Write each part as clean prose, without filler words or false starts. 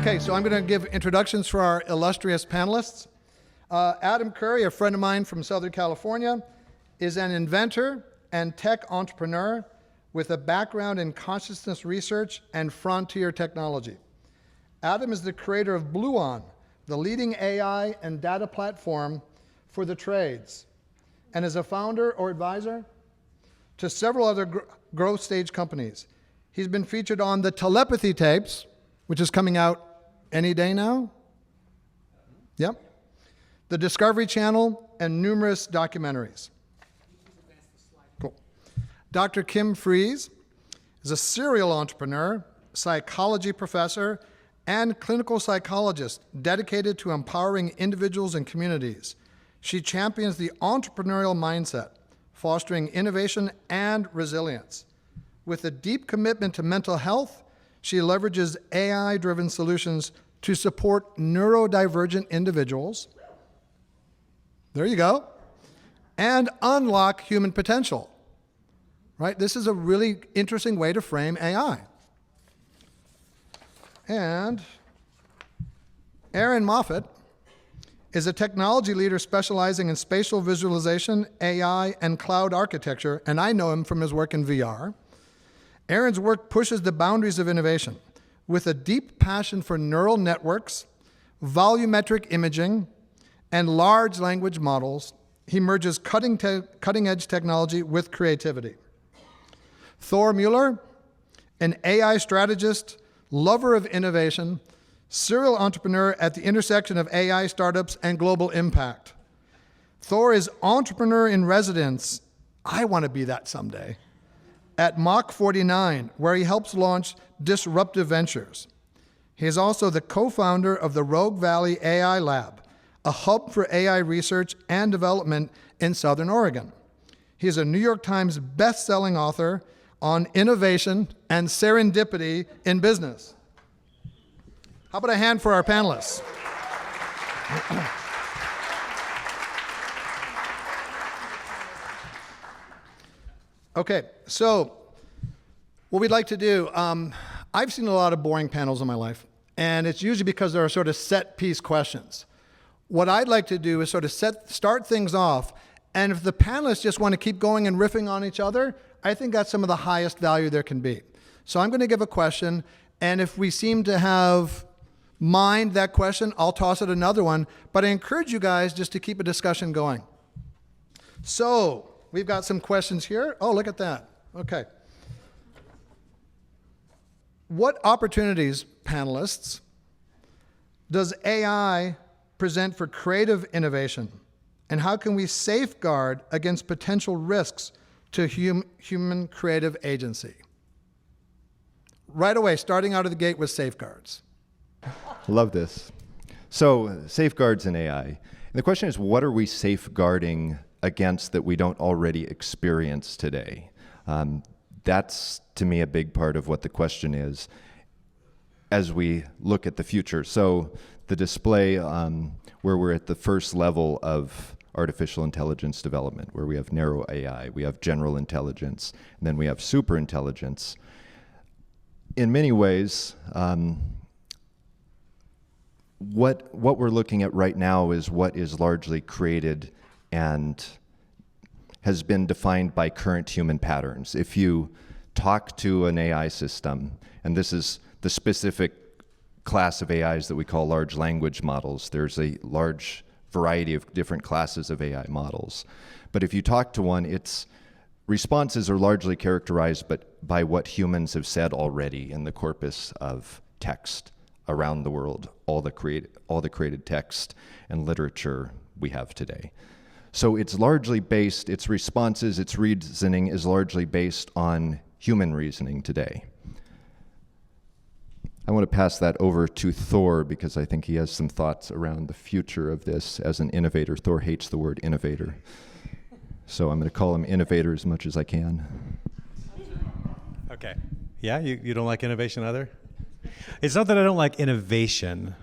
Okay, so I'm going to give introductions for our illustrious panelists. Adam Curry, a friend of mine from Southern California, is an inventor and tech entrepreneur with a background in consciousness research and frontier technology. Adam is the creator of BLUON, the leading AI and data platform for the trades, and is a founder or advisor to several other growth stage companies. He's been featured on the Telepathy tapes, which is coming out any day now. Yep. The Discovery Channel and numerous documentaries. Cool. Dr. Kim Fries is a serial entrepreneur, psychology professor, and clinical psychologist dedicated to empowering individuals and communities. She champions the entrepreneurial mindset, fostering innovation and resilience. With a deep commitment to mental health, she leverages AI-driven solutions to support neurodivergent individuals. There you go. And unlock human potential. Right? This is a really interesting way to frame AI. And Aaron Moffatt is a technology leader specializing in spatial visualization, AI, and cloud architecture, and I know him from his work in VR. Aaron's work pushes the boundaries of innovation with a deep passion for neural networks, volumetric imaging, and large language models. He merges cutting-edge technology with creativity. Thor Muller, an AI strategist, lover of innovation, serial entrepreneur at the intersection of AI startups and global impact. Thor is entrepreneur in residence. I want to be that someday. At Mach 49, where he helps launch disruptive ventures. He is also the co-founder of the Rogue Valley AI Lab, a hub for AI research and development in Southern Oregon. He is a New York Times best-selling author on innovation and serendipity in business. How about a hand for our panelists? Okay, so what we'd like to do, I've seen a lot of boring panels in my life, and it's usually because there are sort of set-piece questions. What I'd like to do is sort of start things off, and if the panelists just want to keep going and riffing on each other, I think that's some of the highest value there can be. So I'm going to give a question, and if we seem to have mined that question, I'll toss it another one, but I encourage you guys just to keep a discussion going. So we've got some questions here. Oh, look at that. Okay. What opportunities, panelists, does AI present for creative innovation? And how can we safeguard against potential risks to human creative agency? Right away, starting out of the gate with safeguards. Love this. So, safeguards in AI. And the question is, what are we safeguarding against that we don't already experience today? That's, to me, a big part of what the question is as we look at the future. So the display where we're at the first level of artificial intelligence development, where we have narrow AI, we have general intelligence, and then we have super intelligence. In many ways, what we're looking at right now is what is largely created and has been defined by current human patterns. If you talk to an AI system, and this is the specific class of AIs that we call large language models, there's a large variety of different classes of AI models. But if you talk to one, its responses are largely characterized by what humans have said already in the corpus of text around the world, all the created text and literature we have today. So it's largely based, its responses, its reasoning is largely based on human reasoning today. I want to pass that over to Thor because I think he has some thoughts around the future of this as an innovator. Thor hates the word innovator. So I'm going to call him Innovator as much as I can. Okay. Yeah, you don't like innovation either? It's not that I don't like innovation.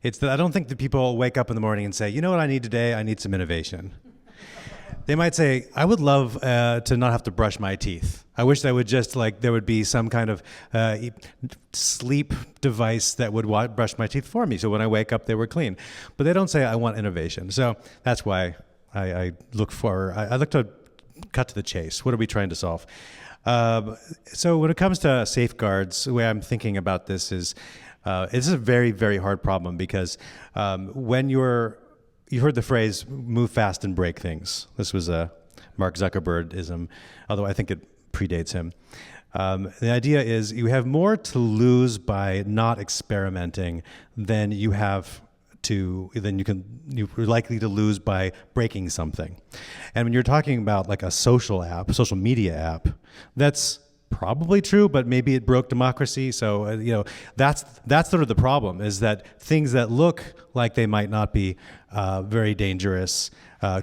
It's that I don't think that people wake up in the morning and say, you know what I need today? I need some innovation. They might say, I would love to not have to brush my teeth. I wish there would be some kind of sleep device that would brush my teeth for me. So when I wake up, they were clean. But they don't say, I want innovation. So that's why I look to cut to the chase. What are we trying to solve? So when it comes to safeguards, the way I'm thinking about this is, this is a very, very hard problem because when you heard the phrase "move fast and break things." This was a Mark Zuckerberg-ism, although I think it predates him. The idea is you have more to lose by not experimenting than you're likely to lose by breaking something. And when you're talking about like a social media app, that's probably true, but maybe it broke democracy. So that's sort of the problem, is that things that look like they might not be very dangerous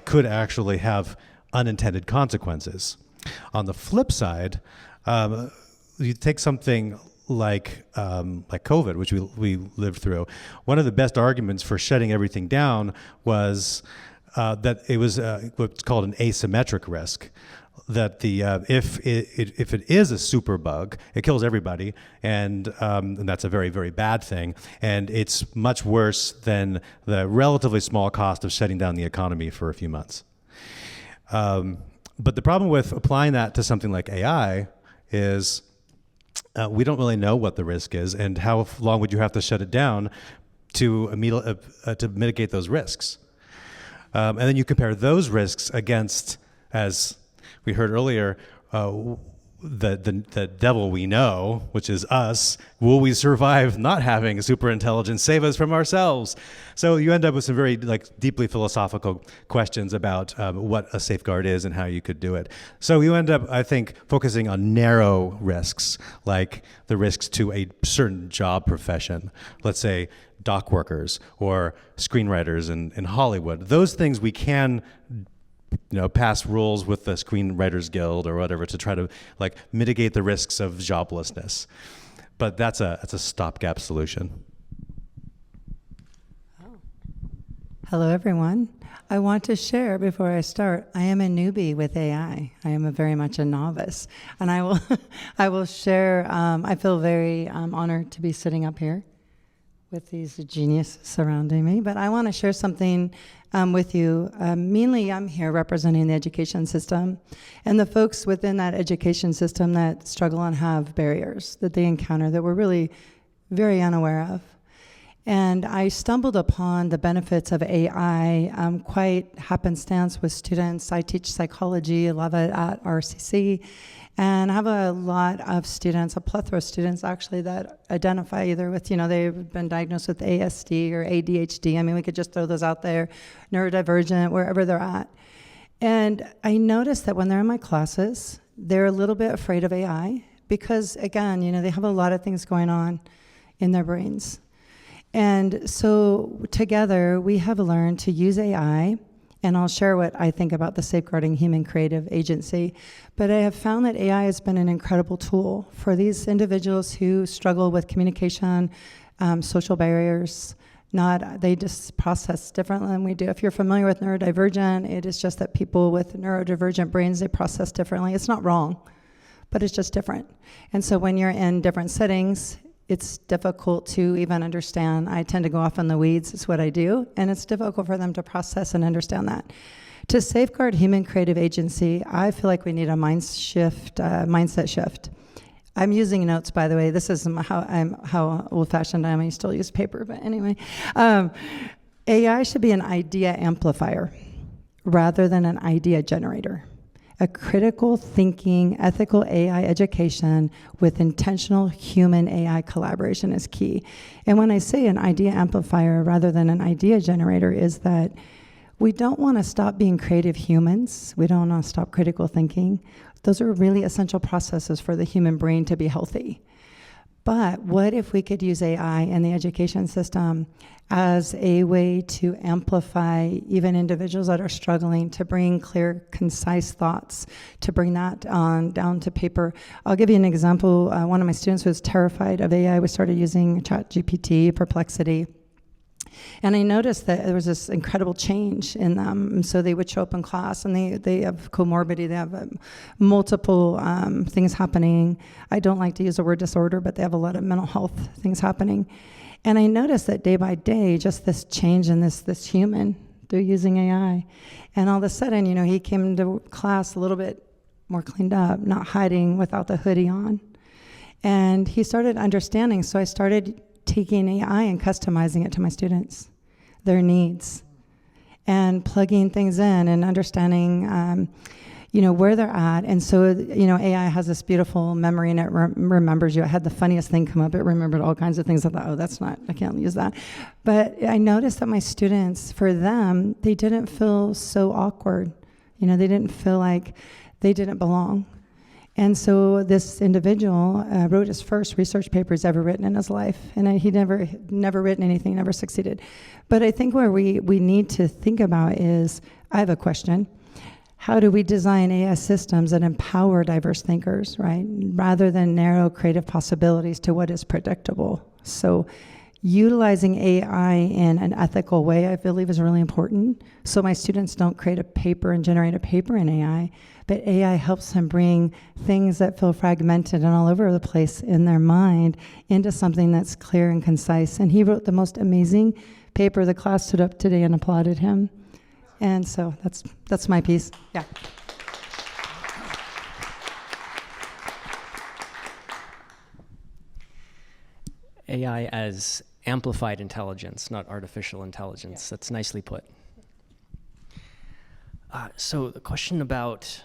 could actually have unintended consequences. On the flip side, you take something like COVID, which we lived through. One of the best arguments for shutting everything down was that it was what's called an asymmetric risk. That if it is a super bug, it kills everybody, and that's a very, very bad thing. And it's much worse than the relatively small cost of shutting down the economy for a few months. But the problem with applying that to something like AI is we don't really know what the risk is, and how long would you have to shut it down to mitigate those risks. And then you compare those risks against, as we heard earlier, the devil we know, which is us. Will we survive not having super intelligence save us from ourselves? So you end up with some very deeply philosophical questions about what a safeguard is and how you could do it. So you end up, I think, focusing on narrow risks, like the risks to a certain job profession. Let's say dock workers or screenwriters in Hollywood. Those things we can pass rules with the Screenwriters Guild or whatever to try to mitigate the risks of joblessness. But that's a stopgap solution. Hello, everyone. I want to share before I start. I am a newbie with AI. I am very much a novice, and I will share. I feel very honored to be sitting up here with these geniuses surrounding me. But I want to share something with you. Mainly, I'm here representing the education system and the folks within that education system that struggle and have barriers that they encounter that we're really very unaware of. And I stumbled upon the benefits of AI quite happenstance with students. I teach psychology, I love it at RCC. And I have a lot of students, a plethora of students actually, that identify either with, they've been diagnosed with ASD or ADHD. I mean, we could just throw those out there, neurodivergent, wherever they're at. And I noticed that when they're in my classes, they're a little bit afraid of AI because, again, they have a lot of things going on in their brains. And so together, we have learned to use AI. And I'll share what I think about the Safeguarding Human Creative Agency. But I have found that AI has been an incredible tool for these individuals who struggle with communication, social barriers. They just process differently than we do. If you're familiar with neurodivergent, it is just that people with neurodivergent brains, they process differently. It's not wrong, but it's just different. And so when you're in different settings, it's difficult to even understand. I tend to go off in the weeds, it's what I do, and it's difficult for them to process and understand that. To safeguard human creative agency, I feel like we need a mindset shift. I'm using notes, by the way. This is how old-fashioned I am. I still use paper, but anyway. AI should be an idea amplifier rather than an idea generator. A critical thinking, ethical AI education with intentional human AI collaboration is key. And when I say an idea amplifier rather than an idea generator, is that we don't want to stop being creative humans. We don't want to stop critical thinking. Those are really essential processes for the human brain to be healthy. But what if we could use AI in the education system as a way to amplify even individuals that are struggling to bring clear, concise thoughts, to bring that down to paper? I'll give you an example. One of my students was terrified of AI. We started using ChatGPT, Perplexity. And I noticed that there was this incredible change in them. And so they would show up in class, and they have comorbidity, they have multiple things happening. I don't like to use the word disorder, but they have a lot of mental health things happening. And I noticed that day by day, just this change in this human through using AI. And all of a sudden, he came to class a little bit more cleaned up, not hiding without the hoodie on. And he started understanding, so I started taking AI and customizing it to my students, their needs, and plugging things in and understanding, where they're at. And so, AI has this beautiful memory, and it remembers you. I had the funniest thing come up. It remembered all kinds of things. I thought, I can't use that. But I noticed that my students, for them, they didn't feel so awkward. They didn't feel like they didn't belong. And so this individual wrote his first research paper he's ever written in his life. And he'd never written anything, never succeeded. But I think where we need to think about is, I have a question. How do we design AI systems that empower diverse thinkers, right? Rather than narrow creative possibilities to what is predictable. So utilizing AI in an ethical way, I believe, is really important. So my students don't create a paper and generate a paper in AI, but AI helps them bring things that feel fragmented and all over the place in their mind into something that's clear and concise. And he wrote the most amazing paper. The class stood up today and applauded him. And so that's my piece. Yeah. AI as amplified intelligence, not artificial intelligence. Yeah. That's nicely put. So the question about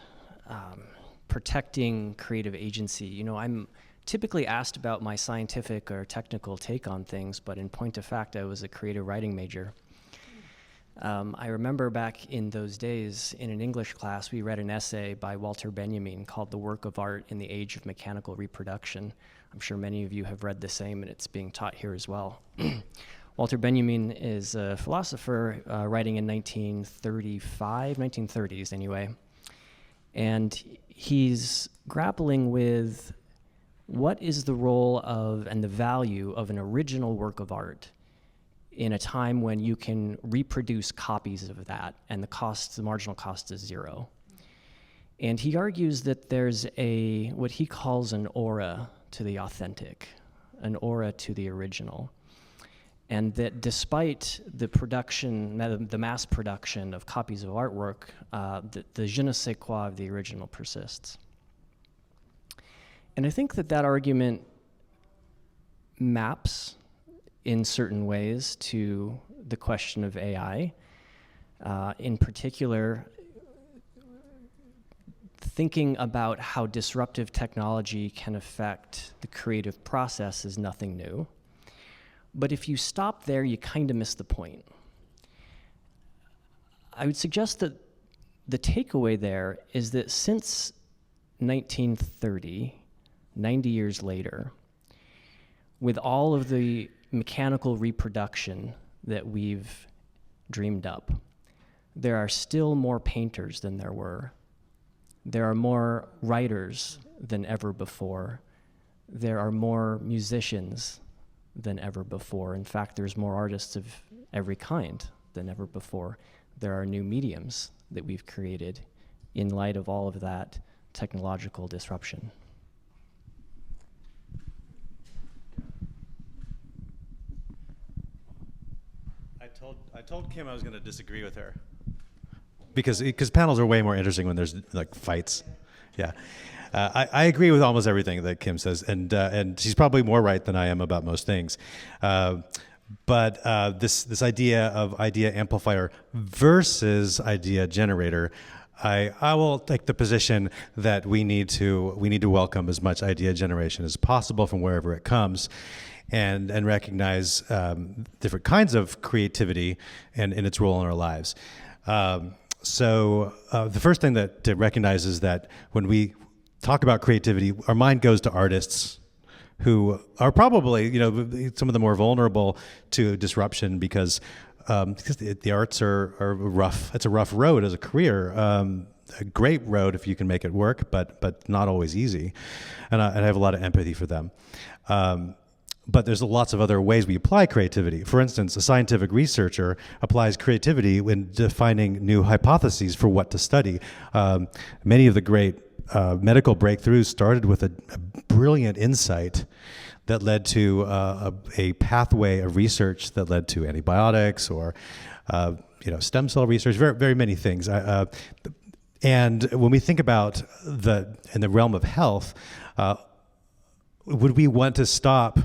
protecting creative agency, I'm typically asked about my scientific or technical take on things, but in point of fact, I was a creative writing major. I remember back in those days, in an English class, we read an essay by Walter Benjamin called "The Work of Art in the Age of Mechanical Reproduction." I'm sure many of you have read the same, and it's being taught here as well. Walter Benjamin is a philosopher writing in 1930s anyway. And he's grappling with what is the role of and the value of an original work of art in a time when you can reproduce copies of that and the marginal cost is zero. And he argues that there's what he calls an aura to the authentic, an aura to the original. And that despite the mass production of copies of artwork, the je ne sais quoi of the original persists. And I think that argument maps in certain ways to the question of AI. In particular, thinking about how disruptive technology can affect the creative process is nothing new. But if you stop there, you kind of miss the point. I would suggest that the takeaway there is that since 1930, 90 years later, with all of the mechanical reproduction that we've dreamed up, there are still more painters than there were. There are more writers than ever before. There are more musicians than ever before. In fact, there's more artists of every kind than ever before. There are new mediums that we've created in light of all of that technological disruption. I told Kim I was going to disagree with her because panels are way more interesting when there's like fights. Yeah. I agree with almost everything that Kim says, and she's probably more right than I am about most things. But this idea of idea amplifier versus idea generator, I will take the position that we need to welcome as much idea generation as possible from wherever it comes, and recognize different kinds of creativity and its role in our lives. So the first thing to recognize is that when we talk about creativity, our mind goes to artists who are probably, some of the more vulnerable to disruption because the arts are rough. It's a rough road as a career. A great road if you can make it work, but not always easy. And I have a lot of empathy for them. but there's lots of other ways we apply creativity. For instance, a scientific researcher applies creativity when defining new hypotheses for what to study. Many of the great medical breakthroughs started with a brilliant insight that led to a pathway of research that led to antibiotics or stem cell research, very, very many things. And when we think about in the realm of health, would we want to stop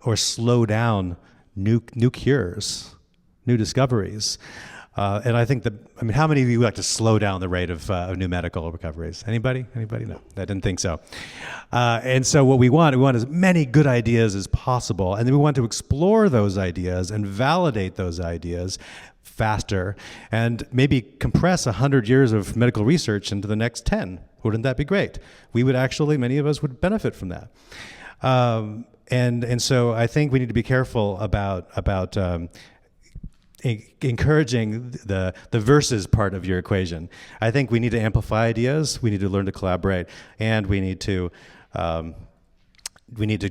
or slow down new cures, new discoveries? And I think how many of you would like to slow down the rate of new medical recoveries? Anybody? No, I didn't think so. And so what we want as many good ideas as possible, and then we want to explore those ideas and validate those ideas faster, and maybe compress 100 years of medical research into the next 10. Wouldn't that be great? We would actually, many of us would benefit from that. And so I think we need to be careful about encouraging the versus part of your equation. I think we need to amplify ideas, we need to learn to collaborate, and we need to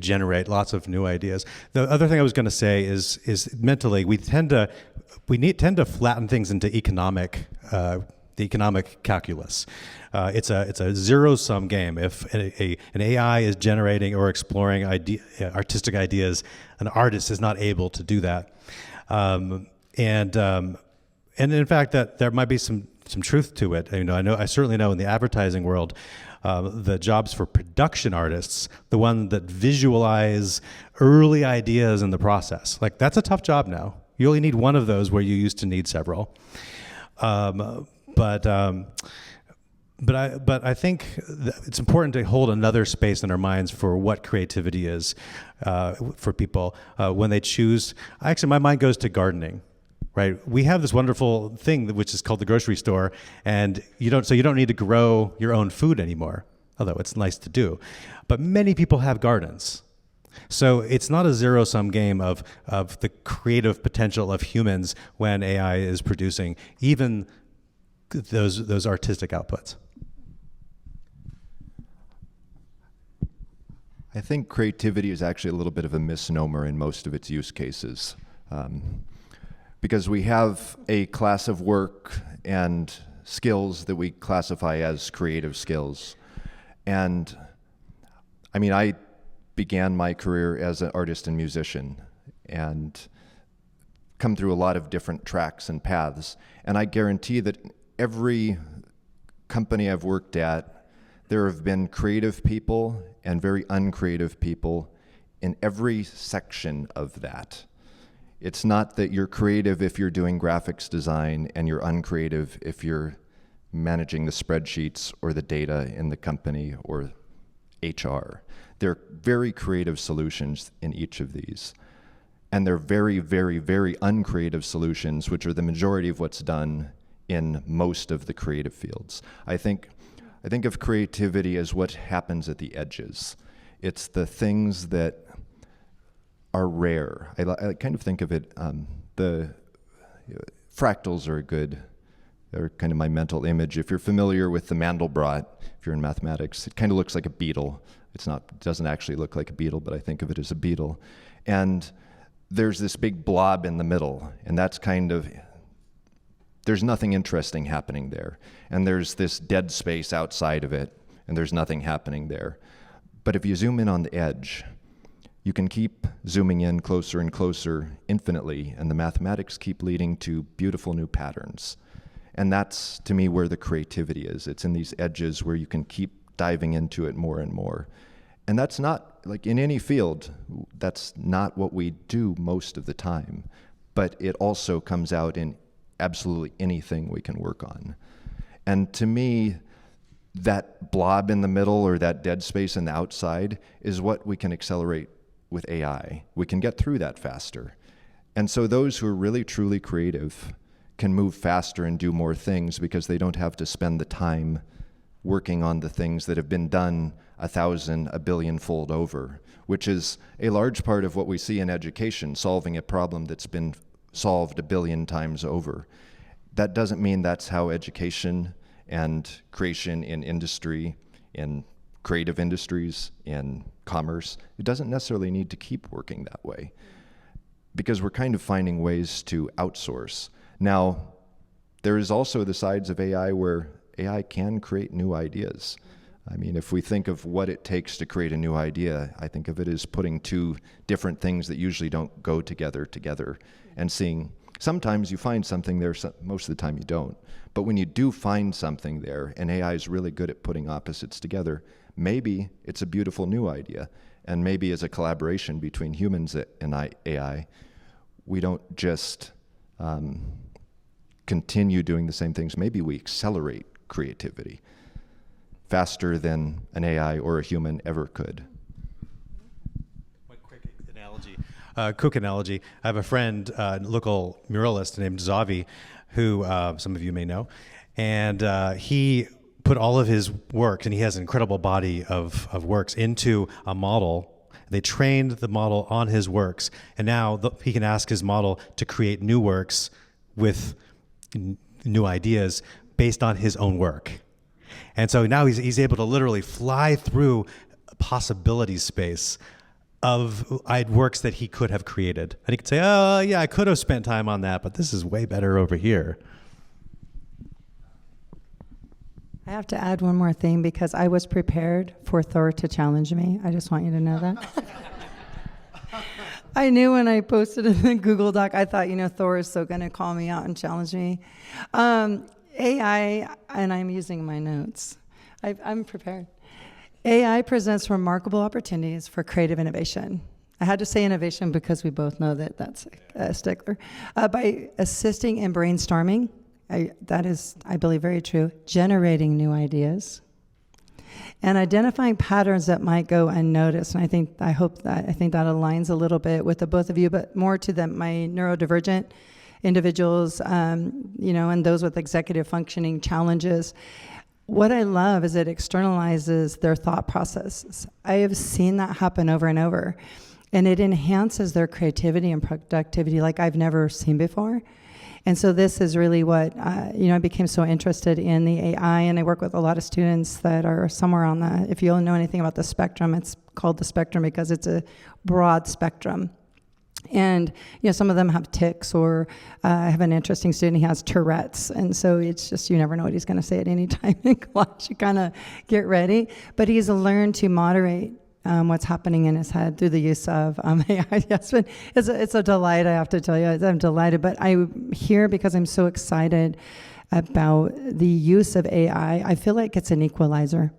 generate lots of new ideas. The other thing I was going to say is mentally we tend to flatten things into the economic calculus. It's a zero-sum game. If an AI is generating or exploring artistic ideas, an artist is not able to do that. And in fact, that there might be some truth to it. I certainly know in the advertising world, the jobs for production artists, the one that visualize early ideas in the process, like that's a tough job now. You only need one of those where you used to need several. But I think it's important to hold another space in our minds for what creativity is for people when they choose. Actually, my mind goes to gardening. Right, we have this wonderful thing which is called the grocery store, and you don't need to grow your own food anymore, although it's nice to do. But many people have gardens, so it's not a zero-sum game of the creative potential of humans when AI is producing even those artistic outputs. I think creativity is actually a little bit of a misnomer in most of its use cases. Because we have a class of work and skills that we classify as creative skills. And I began my career as an artist and musician and come through a lot of different tracks and paths. And I guarantee that every company I've worked at, there have been creative people and very uncreative people in every section of that. It's not that you're creative if you're doing graphics design and you're uncreative if you're managing the spreadsheets or the data in the company or HR. There are very creative solutions in each of these. And they're very, very, very uncreative solutions, which are the majority of what's done in most of the creative fields. I think of creativity as what happens at the edges. It's the things that are rare. I kind of think of it, the fractals are they're kind of my mental image. If you're familiar with the Mandelbrot, if you're in mathematics, it kind of looks like a beetle. It doesn't actually look like a beetle, but I think of it as a beetle. And there's this big blob in the middle, and that's there's nothing interesting happening there. And there's this dead space outside of it, and there's nothing happening there. But if you zoom in on the edge, you can keep zooming in closer and closer infinitely, and the mathematics keep leading to beautiful new patterns. And that's, to me, where the creativity is. It's in these edges where you can keep diving into it more and more. And that's not, like in any field, that's not what we do most of the time. But it also comes out in absolutely anything we can work on. And to me, that blob in the middle or that dead space in the outside is what we can accelerate with AI. We can get through that faster. And so those who are really truly creative can move faster and do more things because they don't have to spend the time working on the things that have been done 1,000, a billion-fold over, which is a large part of what we see in education, solving a problem that's been solved 1 billion times over. That doesn't mean that's how education and creation in industry, in creative industries, in commerce, it doesn't necessarily need to keep working that way, because we're kind of finding ways to outsource. Now, there is also the sides of AI where AI can create new ideas. I mean, if we think of what it takes to create a new idea, I think of it as putting two different things that usually don't go together and seeing, sometimes you find something there, most of the time you don't. But when you do find something there, and AI is really good at putting opposites together, maybe it's a beautiful new idea. And maybe as a collaboration between humans and AI, we don't just continue doing the same things. Maybe we accelerate creativity faster than an AI or a human ever could. One quick analogy. Quick analogy. I have a friend, local muralist named Zavi, who some of you may know, and he put all of his work, and he has an incredible body of works, into a model. They trained the model on his works, and now he can ask his model to create new works with new ideas based on his own work. And so now he's able to literally fly through a possibility space of works that he could have created. And he could say, oh, yeah, I could have spent time on that, but this is way better over here. I have to add one more thing because I was prepared for Thor to challenge me. I just want you to know that. I knew when I posted in the Google Doc, I thought, Thor is so going to call me out and challenge me. AI, and I'm using my notes. I'm prepared. AI presents remarkable opportunities for creative innovation. I had to say innovation because we both know that that's a stickler. By assisting in brainstorming, that is, I believe, very true, generating new ideas, and identifying patterns that might go unnoticed. And I think that aligns a little bit with the both of you, but more to my neurodivergent individuals, and those with executive functioning challenges. What I love is it externalizes their thought processes. I have seen that happen over and over, and it enhances their creativity and productivity like I've never seen before. And so this is really what, I became so interested in the AI, and I work with a lot of students that are somewhere on if you know anything about the spectrum, it's called the spectrum because it's a broad spectrum. And, some of them have tics, or I have an interesting student, he has Tourette's. And so it's just, you never know what he's going to say at any time in class. You kind of get ready. But he's learned to moderate what's happening in his head through the use of AI. Yes, but it's a delight, I have to tell you. I'm delighted. But I'm here because I'm so excited about the use of AI. I feel like it's an equalizer.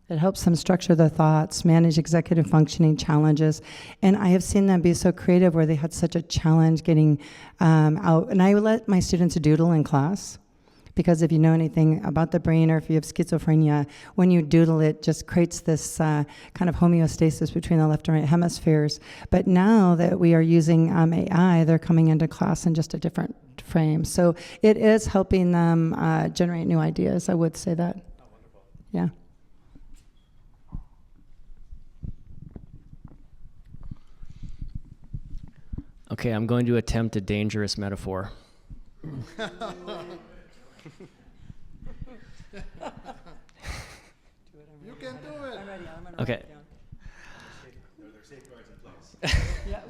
It helps them structure their thoughts, manage executive functioning challenges. And I have seen them be so creative where they had such a challenge getting out. And I let my students doodle in class, because if you know anything about the brain, or if you have schizophrenia, when you doodle, it just creates this kind of homeostasis between the left and right hemispheres. But now that we are using AI, they're coming into class in just a different frame. So it is helping them generate new ideas. I would say that. Oh, wonderful. Yeah. Okay, I'm going to attempt a dangerous metaphor. You can do it. Okay.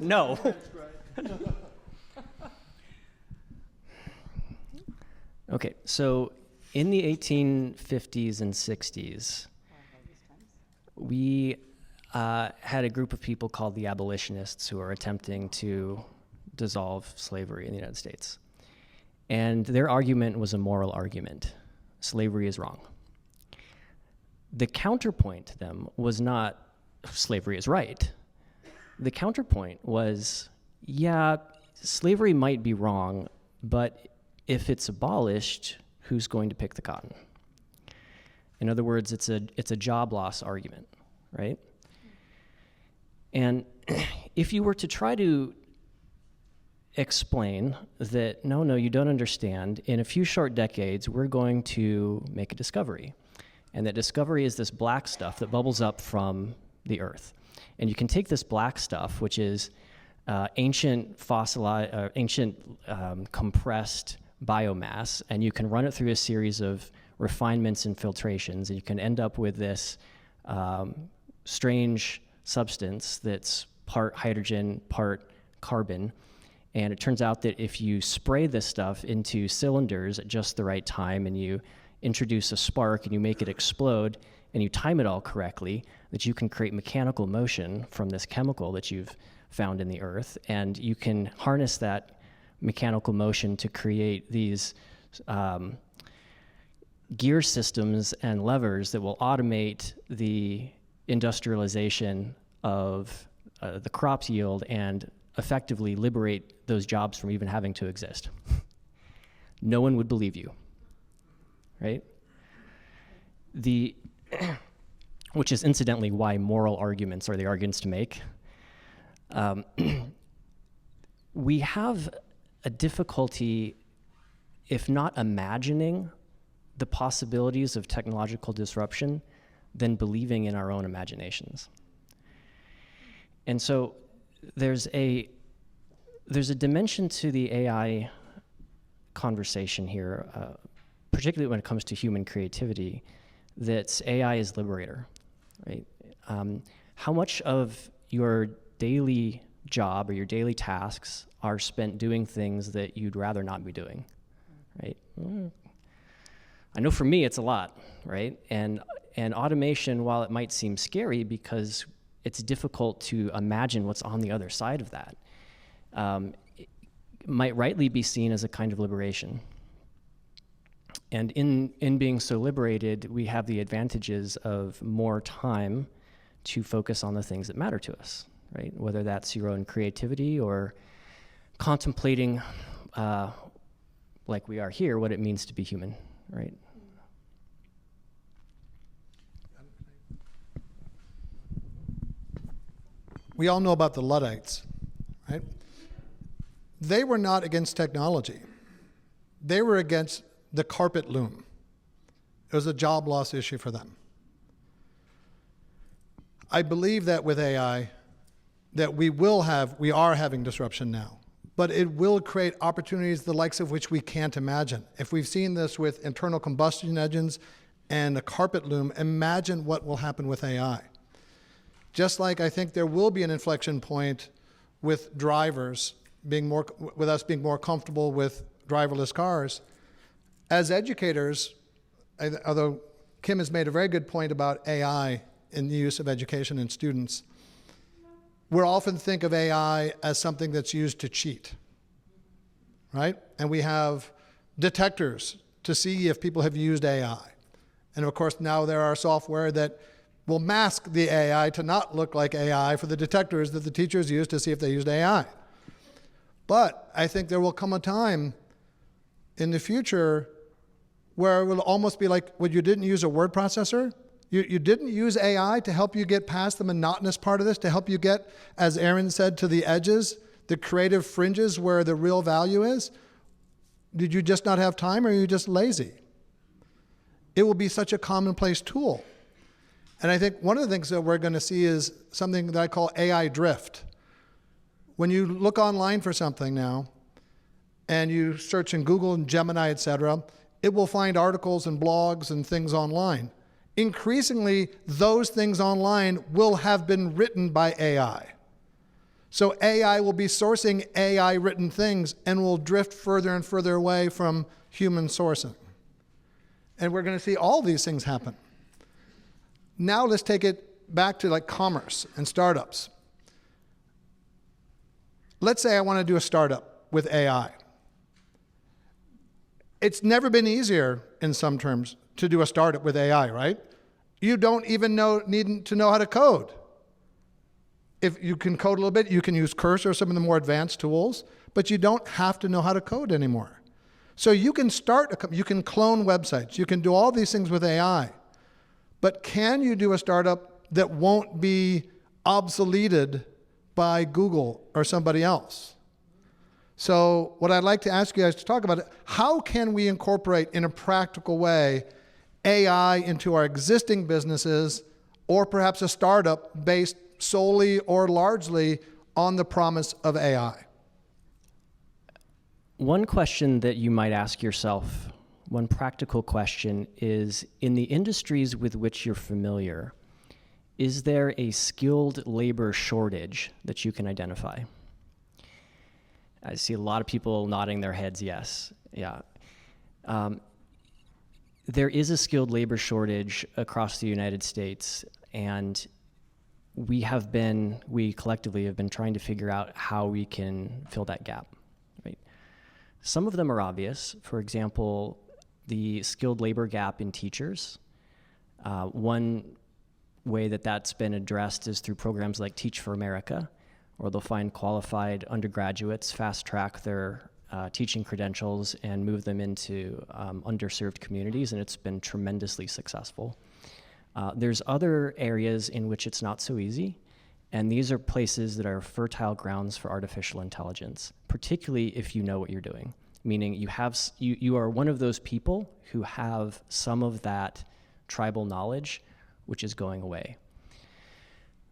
No. Okay, so in the 1850s and 60s, we had a group of people called the abolitionists who are attempting to dissolve slavery in the United States. And their argument was a moral argument. Slavery is wrong. The counterpoint to them was not slavery is right. The counterpoint was, yeah, slavery might be wrong, but if it's abolished, who's going to pick the cotton? In other words, it's a job loss argument, right? And if you were to try to explain that, no, you don't understand, in a few short decades, we're going to make a discovery. And that discovery is this black stuff that bubbles up from the earth. And you can take this black stuff, which is ancient compressed biomass, and you can run it through a series of refinements and filtrations, and you can end up with this strange substance that's part hydrogen, part carbon. And it turns out that if you spray this stuff into cylinders at just the right time and you introduce a spark and you make it explode and you time it all correctly, that you can create mechanical motion from this chemical that you've found in the earth. And you can harness that mechanical motion to create these gear systems and levers that will automate the industrialization of the crop yield and effectively liberate those jobs from even having to exist. No one would believe you, right? Which is incidentally why moral arguments are the arguments to make. We have a difficulty, if not imagining the possibilities of technological disruption, than believing in our own imaginations. And so there's a dimension to the AI conversation here, particularly when it comes to human creativity, that AI is liberator, right? How much of your daily job or your daily tasks are spent doing things that you'd rather not be doing, right? I know for me it's a lot, right? And automation, while it might seem scary because it's difficult to imagine what's on the other side of that, it might rightly be seen as a kind of liberation. And in being so liberated, we have the advantages of more time to focus on the things that matter to us, right? Whether that's your own creativity or contemplating, like we are here, what it means to be human, right? We all know about the Luddites, right? They were not against technology. They were against the carpet loom. It was a job loss issue for them. I believe that with AI, that we are having disruption now, but it will create opportunities the likes of which we can't imagine. If we've seen this with internal combustion engines and a carpet loom, imagine what will happen with AI. Just like I think there will be an inflection point with drivers with us being more comfortable with driverless cars. As educators, although Kim has made a very good point about AI in the use of education and students, we often think of AI as something that's used to cheat, right? And we have detectors to see if people have used AI. And of course, now there are software that will mask the AI to not look like AI for the detectors that the teachers use to see if they used AI. But I think there will come a time in the future where it will almost be like when you didn't use a word processor. You didn't use AI to help you get past the monotonous part of this, to help you get, as Aaron said, to the edges, the creative fringes where the real value is. Did you just not have time, or are you just lazy? It will be such a commonplace tool. And I think one of the things that we're going to see is something that I call AI drift. When you look online for something now, and you search in Google and Gemini, et cetera, it will find articles and blogs and things online. Increasingly, those things online will have been written by AI. So AI will be sourcing AI-written things and will drift further and further away from human sourcing. And we're going to see all these things happen. Now let's take it back to like commerce and startups. Let's say I want to do a startup with AI. It's never been easier, in some terms, to do a startup with AI, right? You don't even need to know how to code. If you can code a little bit, you can use Cursor or some of the more advanced tools, but you don't have to know how to code anymore. So you can you can clone websites, you can do all these things with AI, but can you do a startup that won't be obsoleted by Google or somebody else? So what I'd like to ask you guys to talk about is, how can we incorporate in a practical way AI into our existing businesses, or perhaps a startup based solely or largely on the promise of AI? One question that you might ask yourself, one practical question, is in the industries with which you're familiar, is there a skilled labor shortage that you can identify? I see a lot of people nodding their heads yes. Yeah. There is a skilled labor shortage across the United States, and we collectively have been trying to figure out how we can fill that gap, right? Some of them are obvious. For example, the skilled labor gap in teachers. One way that that's been addressed is through programs like Teach for America, where they'll find qualified undergraduates, fast track their teaching credentials, and move them into underserved communities, and it's been tremendously successful. There's other areas in which it's not so easy, and these are places that are fertile grounds for artificial intelligence, particularly if you know what you're doing, meaning you are one of those people who have some of that tribal knowledge, which is going away.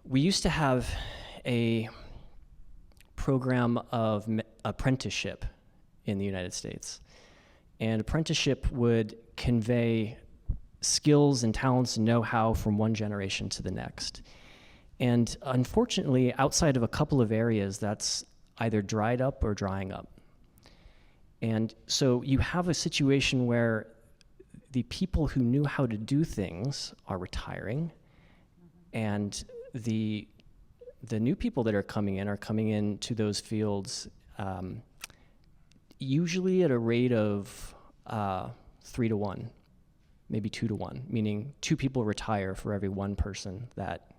We used to have a program of apprenticeship in the United States. And apprenticeship would convey skills and talents and know-how from one generation to the next. And unfortunately, outside of a couple of areas, that's either dried up or drying up. And so you have a situation where the people who knew how to do things are retiring, and the new people that are coming in to those fields usually at a rate of 3 to 1, maybe 2 to 1, meaning 2 people retire for every 1 person that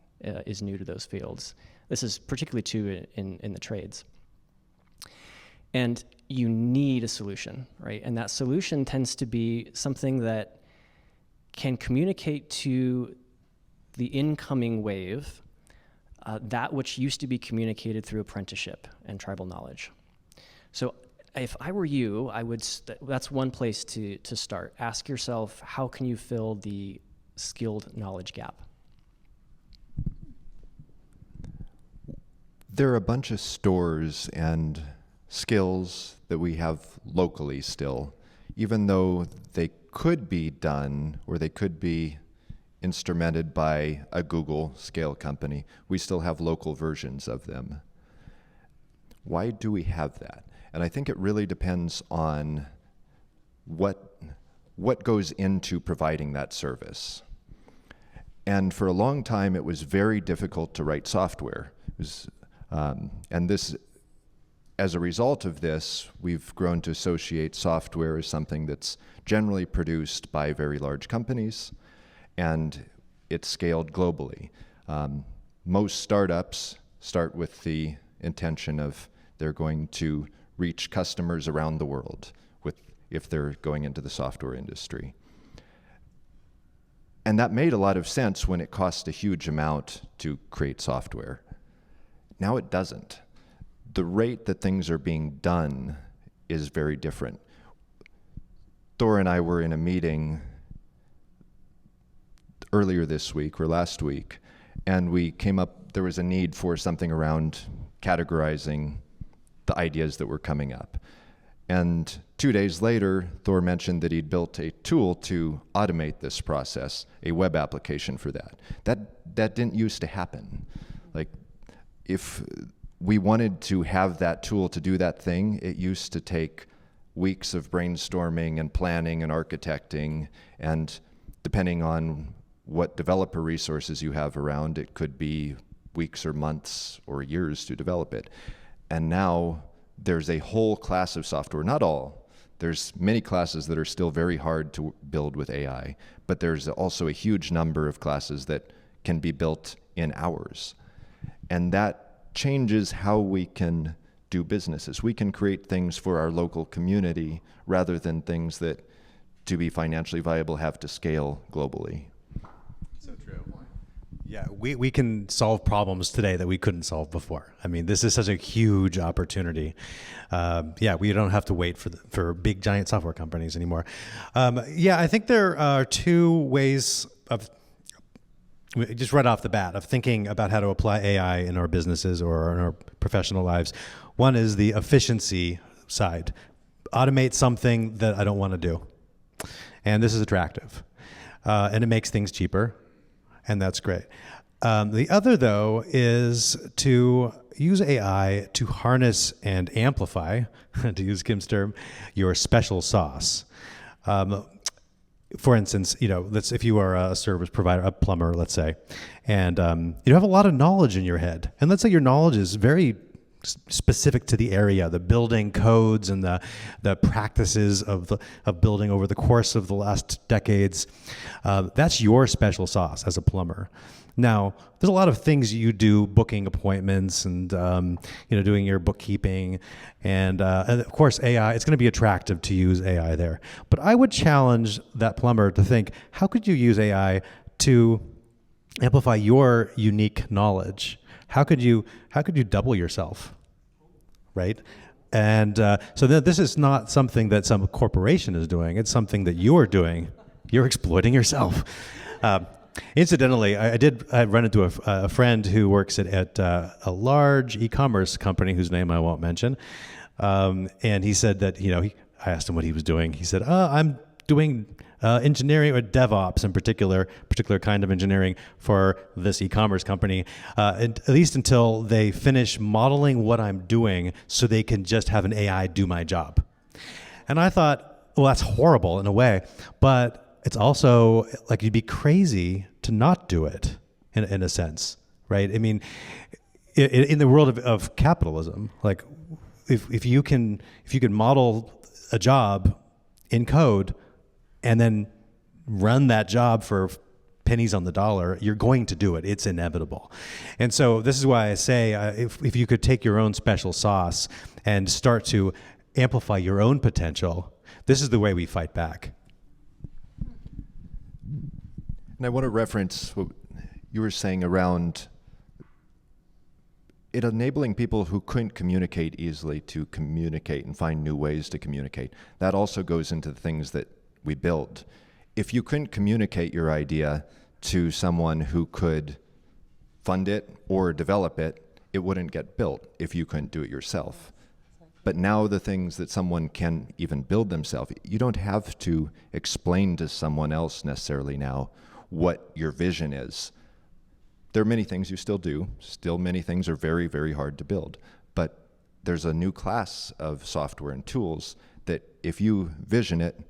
is new to those fields. This is particularly true in the trades. And you need a solution, right? And that solution tends to be something that can communicate to the incoming wave that which used to be communicated through apprenticeship and tribal knowledge. So if I were you, that's one place to start. Ask yourself, how can you fill the skilled knowledge gap? There are a bunch of stores and skills that we have locally still, even though they could be done or they could be instrumented by a Google scale company. We still have local versions of them. Why do we have that? And I think it really depends on what goes into providing that service. And for a long time, it was very difficult to write software. It was, and this, as a result of this, we've grown to associate software as something that's generally produced by very large companies, and it's scaled globally. Most startups start with the intention of they're going to reach customers around the world if they're going into the software industry. And that made a lot of sense when it cost a huge amount to create software. Now it doesn't. The rate that things are being done is very different. Thor and I were in a meeting earlier this week or last week, and there was a need for something around categorizing the ideas that were coming up. And 2 days later, Thor mentioned that he'd built a tool to automate this process, a web application for that. That didn't used to happen. Like, if we wanted to have that tool to do that thing, it used to take weeks of brainstorming and planning and architecting, and depending on what developer resources you have around, it could be weeks or months or years to develop it. And now there's a whole class of software, not all. There's many classes that are still very hard to build with AI, but there's also a huge number of classes that can be built in hours. And that changes how we can do businesses. We can create things for our local community rather than things that, to be financially viable, have to scale globally. So true. Yeah, we can solve problems today that we couldn't solve before. I mean, this is such a huge opportunity. We don't have to wait for big, giant software companies anymore. I think there are 2 ways of, just right off the bat, of thinking about how to apply AI in our businesses or in our professional lives. One is the efficiency side. Automate something that I don't want to do. And this is attractive. And it makes things cheaper. And that's great. The other, though, is to use AI to harness and amplify, to use Kim's term, your special sauce. For instance, if you are a service provider, a plumber, let's say, and you have a lot of knowledge in your head, and let's say your knowledge is very specific to the area, the building codes and the practices of building over the course of the last decades. That's your special sauce as a plumber. Now, there's a lot of things you do, booking appointments and doing your bookkeeping, and of course AI. It's going to be attractive to use AI there. But I would challenge that plumber to think: how could you use AI to amplify your unique knowledge? How could you double yourself, right? And so this is not something that some corporation is doing. It's something that you're doing. You're exploiting yourself. Incidentally, I run into a friend who works at a large e-commerce company whose name I won't mention, and he said that I asked him what he was doing. He said, "I'm doing engineering or DevOps in particular kind of engineering for this e-commerce company, and at least until they finish modeling what I'm doing, so they can just have an AI do my job." And I thought, well, that's horrible in a way, but it's also like you'd be crazy to not do it in a sense, right? I mean, in the world of capitalism, like if you can model a job in code and then run that job for pennies on the dollar, you're going to do it. It's inevitable. And so this is why I say if you could take your own special sauce and start to amplify your own potential, this is the way we fight back. And I want to reference what you were saying around it enabling people who couldn't communicate easily to communicate and find new ways to communicate. That also goes into the things that we build. If you couldn't communicate your idea to someone who could fund it or develop it, it wouldn't get built if you couldn't do it yourself. But now the things that someone can even build themselves, you don't have to explain to someone else necessarily now what your vision is. There are many things you still do. Still many things are very, very hard to build. But there's a new class of software and tools that if you vision it,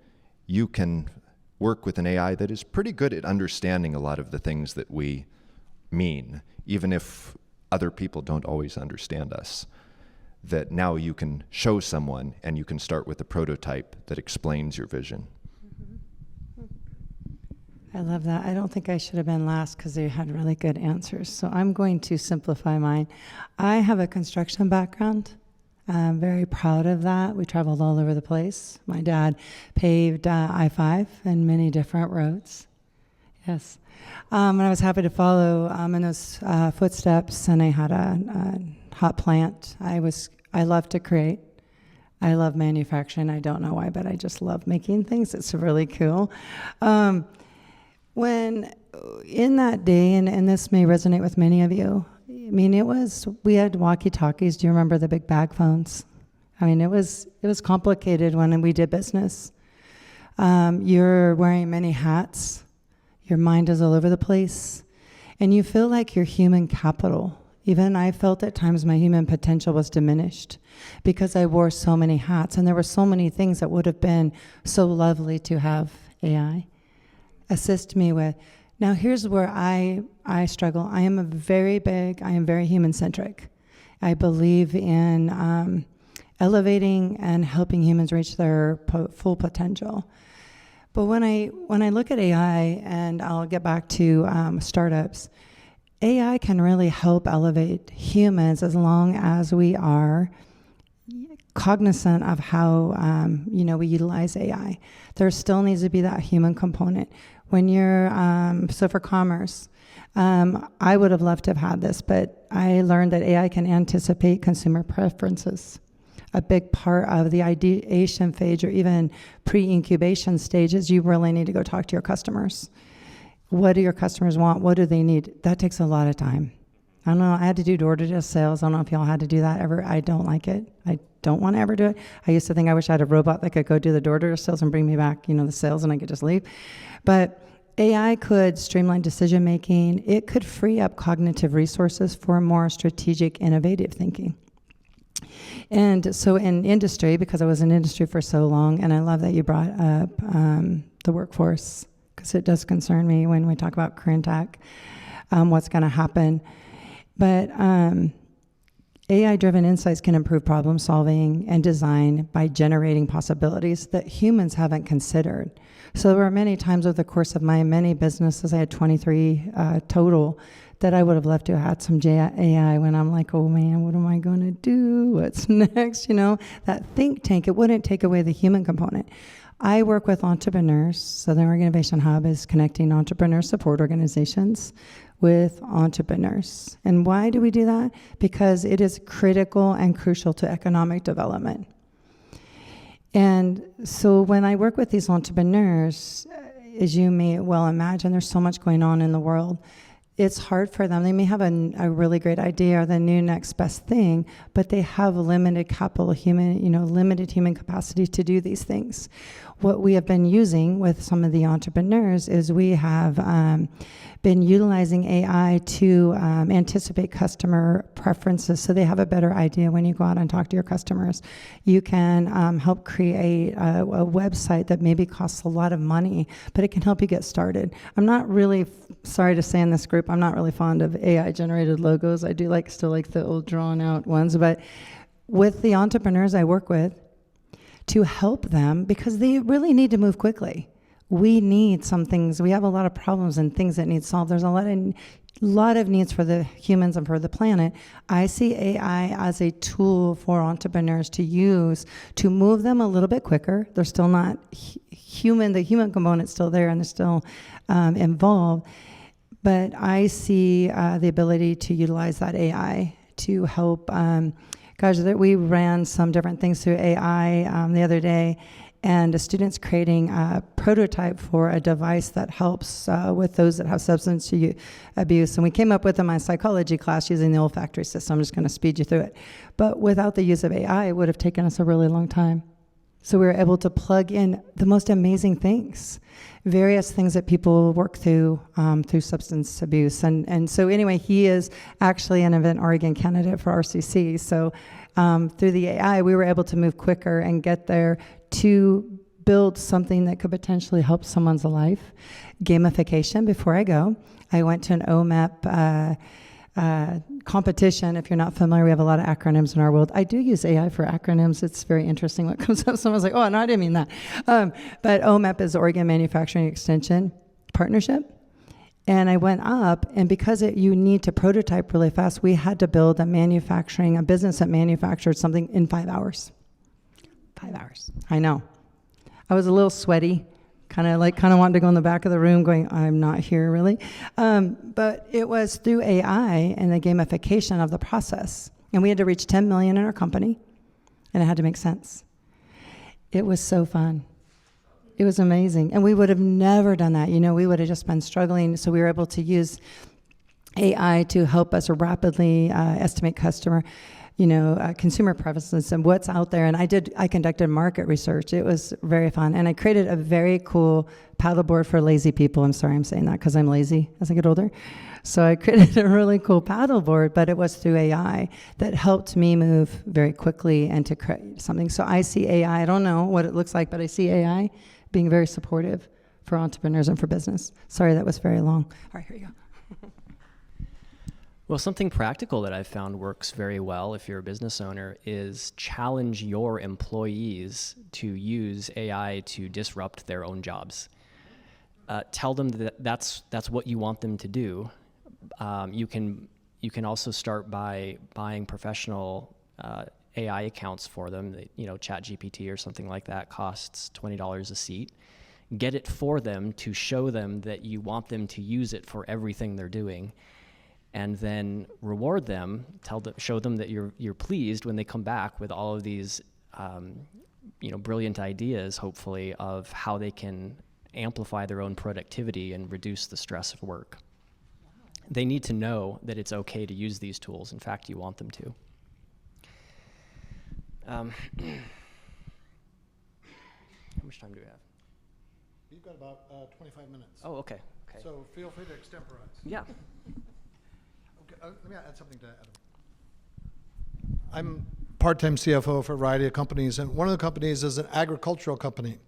you can work with an AI that is pretty good at understanding a lot of the things that we mean, even if other people don't always understand us. That now you can show someone and you can start with a prototype that explains your vision. I love that. I don't think I should have been last because they had really good answers. So I'm going to simplify mine. I have a construction background. I'm very proud of that. We traveled all over the place. My dad paved I-5 and many different roads. Yes. And I was happy to follow in those footsteps, and I had a hot plant. I love to create. I love manufacturing. I don't know why, but I just love making things. It's really cool. When in that day, and this may resonate with many of you, I mean, we had walkie-talkies. Do you remember the big bag phones? I mean, it was complicated when we did business. You're wearing many hats. Your mind is all over the place. And you feel like you're human capital. Even I felt at times my human potential was diminished because I wore so many hats, and there were so many things that would have been so lovely to have AI assist me with. Now here's where I struggle. I am very human-centric. I believe in elevating and helping humans reach their full potential. But when I look at AI, and I'll get back to startups, AI can really help elevate humans as long as we are cognizant of how we utilize AI. There still needs to be that human component. When you're so for commerce, I would have loved to have had this, but I learned that AI can anticipate consumer preferences. A big part of the ideation phase, or even pre-incubation stages, you really need to go talk to your customers. What do your customers want? What do they need? That takes a lot of time. I don't know. I had to do door-to-door sales. I don't know if y'all had to do that ever. I don't like it. I don't want to ever do it. I used to think I wish I had a robot that could go do the door-to-door sales and bring me back, the sales, and I could just leave. But AI could streamline decision making. It could free up cognitive resources for more strategic, innovative thinking. And so in industry, because I was in industry for so long, and I love that you brought up the workforce, because it does concern me when we talk about career tech, what's going to happen. But AI-driven insights can improve problem solving and design by generating possibilities that humans haven't considered. So there were many times over the course of my many businesses, I had 23 total, that I would have loved to have had some AI when I'm like, oh man, what am I going to do? What's next? You know, that think tank, it wouldn't take away the human component. I work with entrepreneurs. So the Innovation Hub is connecting entrepreneur support organizations with entrepreneurs. And why do we do that? Because it is critical and crucial to economic development. And so when I work with these entrepreneurs, as you may well imagine, there's so much going on in the world. It's hard for them. They may have a really great idea or the new next best thing, but they have limited capital, limited human capacity to do these things. What we have been using with some of the entrepreneurs is we have been utilizing AI to anticipate customer preferences, so they have a better idea when you go out and talk to your customers. You can help create a website that maybe costs a lot of money, but it can help you get started. I'm not really, sorry to say in this group, I'm not really fond of AI-generated logos. I do still like the old drawn-out ones, but with the entrepreneurs I work with, to help them, because they really need to move quickly. We need some things. We have a lot of problems and things that need solved. There's a lot of needs for the humans and for the planet. I see AI as a tool for entrepreneurs to use to move them a little bit quicker. They're still not human. The human component's still there and they're still involved. But I see the ability to utilize that AI to help. We ran some different things through AI the other day, and a student's creating a prototype for a device that helps with those that have substance abuse. And we came up with in my psychology class using the olfactory system. I'm just going to speed you through it. But without the use of AI, it would have taken us a really long time. So we were able to plug in the most amazing things, various things that people work through substance abuse. And so anyway, he is actually an Invent Oregon candidate for RCC. So through the AI, we were able to move quicker and get there to build something that could potentially help someone's life. Gamification. Before I go, I went to an OMAP competition. If you're not familiar, we have a lot of acronyms in our world. I do use AI for acronyms. It's very interesting what comes up. Someone's like, oh, no, I didn't mean that. But OMAP is Oregon Manufacturing Extension Partnership. And I went up, and because you need to prototype really fast, we had to build a business that manufactured something in 5 hours. 5 hours. I know. I was a little sweaty, kind of wanted to go in the back of the room going, I'm not here really. But it was through AI and the gamification of the process. And we had to reach 10 million in our company, and it had to make sense. It was so fun. It was amazing. And we would have never done that. We would have just been struggling. So we were able to use AI to help us rapidly estimate consumer preferences and what's out there. And I conducted market research. It was very fun. And I created a very cool paddleboard for lazy people. I'm sorry I'm saying that because I'm lazy as I get older. So I created a really cool paddleboard, but it was through AI that helped me move very quickly and to create something. So I see AI, I don't know what it looks like, but I see AI being very supportive for entrepreneurs and for business. Sorry, that was very long. All right, here you go. Well, something practical that I've found works very well if you're a business owner is challenge your employees to use AI to disrupt their own jobs. Tell them that that's what you want them to do. You can also start by buying professional AI accounts for them. ChatGPT or something like that costs $20 a seat. Get it for them to show them that you want them to use it for everything they're doing. And then reward them, show them that you're pleased when they come back with all of these, brilliant ideas, hopefully, of how they can amplify their own productivity and reduce the stress of work. Wow. They need to know that it's okay to use these tools. In fact, you want them to. How much time do we have? You've got about 25 minutes. Oh, okay. Okay. So feel free to extemporize. Yeah. Okay, let me add something to Adam. I'm part-time CFO for a variety of companies, and one of the companies is an agricultural company.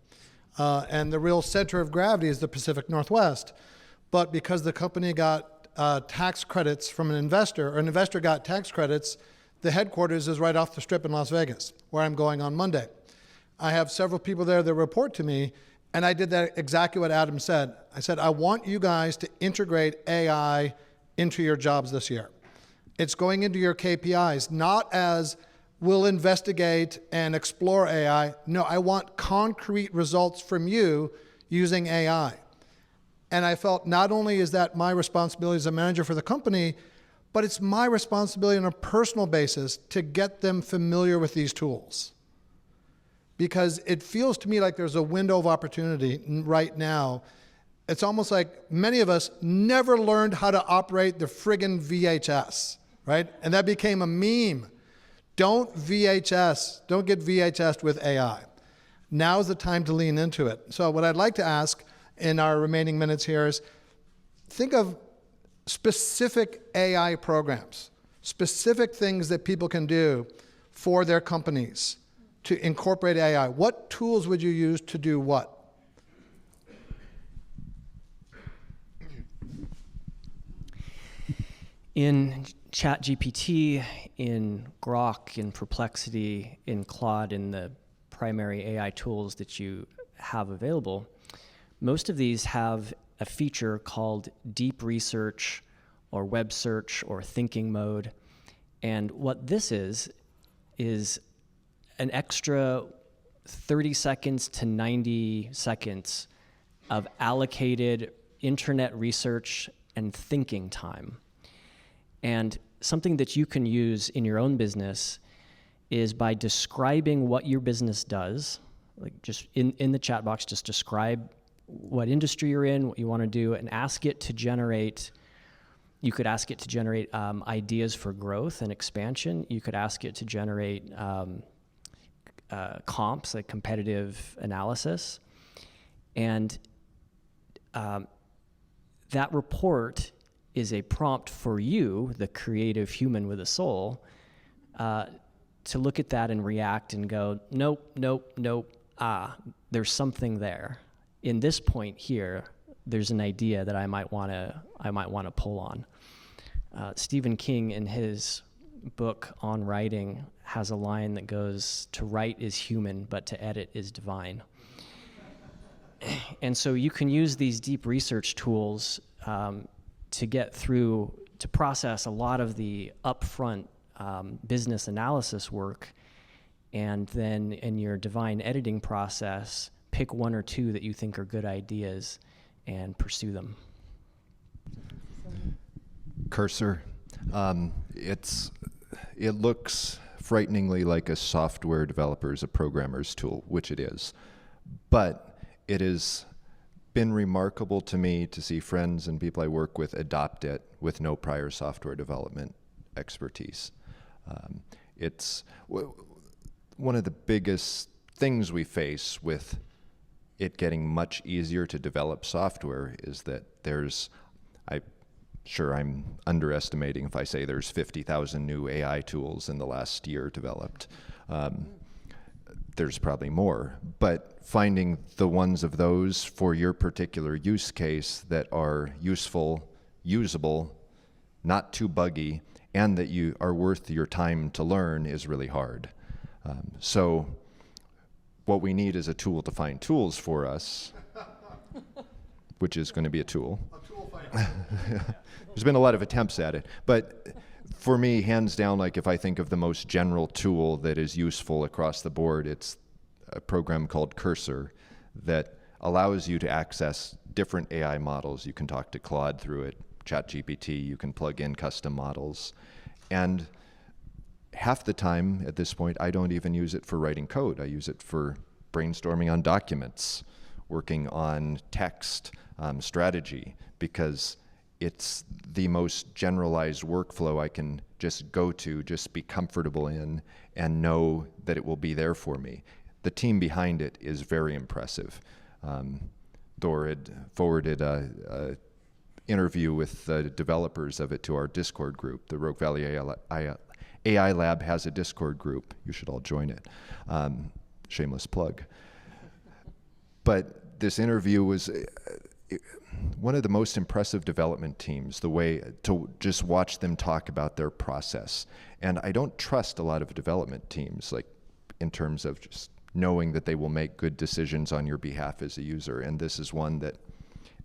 And the real center of gravity is the Pacific Northwest. But because the company got tax credits from an investor, or an investor got tax credits, the headquarters is right off the strip in Las Vegas, where I'm going on Monday. I have several people there that report to me, and I did that exactly what Adam said. I said, I want you guys to integrate AI into your jobs this year. It's going into your KPIs, not as we'll investigate and explore AI. No, I want concrete results from you using AI. And I felt not only is that my responsibility as a manager for the company, but it's my responsibility on a personal basis to get them familiar with these tools. Because it feels to me like there's a window of opportunity right now. It's almost like many of us never learned how to operate the friggin' VHS, right? And that became a meme. Don't get VHS with AI. Now's the time to lean into it. So what I'd like to ask in our remaining minutes here is think of specific AI programs, specific things that people can do for their companies to incorporate AI. What tools would you use to do what? In ChatGPT, in Grok, in Perplexity, in Claude, in the primary AI tools that you have available, most of these have a feature called deep research or web search or thinking mode. And what this is an extra 30 seconds to 90 seconds of allocated internet research and thinking time. And something that you can use in your own business is by describing what your business does, like just in the chat box, just describe what industry you're in, what you want to do, and ask it to generate. You could ask it to generate ideas for growth and expansion. You could ask it to generate comps, like competitive analysis. And that report is a prompt for you, the creative human with a soul, to look at that and react and go, nope, nope, nope, there's something there. In this point here, there's an idea that I might want to pull on. Stephen King, in his book on writing, has a line that goes, "To write is human, but to edit is divine." And so you can use these deep research tools to process a lot of the upfront business analysis work, and then in your divine editing process, pick one or two that you think are good ideas and pursue them. Cursor. It looks frighteningly like a software developer's, a programmer's tool, which it is. But it has been remarkable to me to see friends and people I work with adopt it with no prior software development expertise. It's one of the biggest things we face with it getting much easier to develop software is that I'm underestimating if I say there's 50,000 new AI tools in the last year developed. There's probably more, but finding the ones of those for your particular use case that are useful, usable, not too buggy, and that you are worth your time to learn is really hard. So what we need is a tool to find tools for us, which is going to be a tool. There's been a lot of attempts at it, but for me, hands down, like if I think of the most general tool that is useful across the board, it's a program called Cursor that allows you to access different AI models. You can talk to Claude through it, ChatGPT, you can plug in custom models. And half the time at this point, I don't even use it for writing code. I use it for brainstorming on documents, working on text, strategy, because it's the most generalized workflow I can just go to, just be comfortable in, and know that it will be there for me. The team behind it is very impressive. Thor had forwarded a interview with the developers of it to our Discord group. The Rogue Valley AI Lab has a Discord group. You should all join it. Shameless plug. But this interview was one of the most impressive development teams, the way to just watch them talk about their process. And I don't trust a lot of development teams, like in terms of just knowing that they will make good decisions on your behalf as a user. And this is one that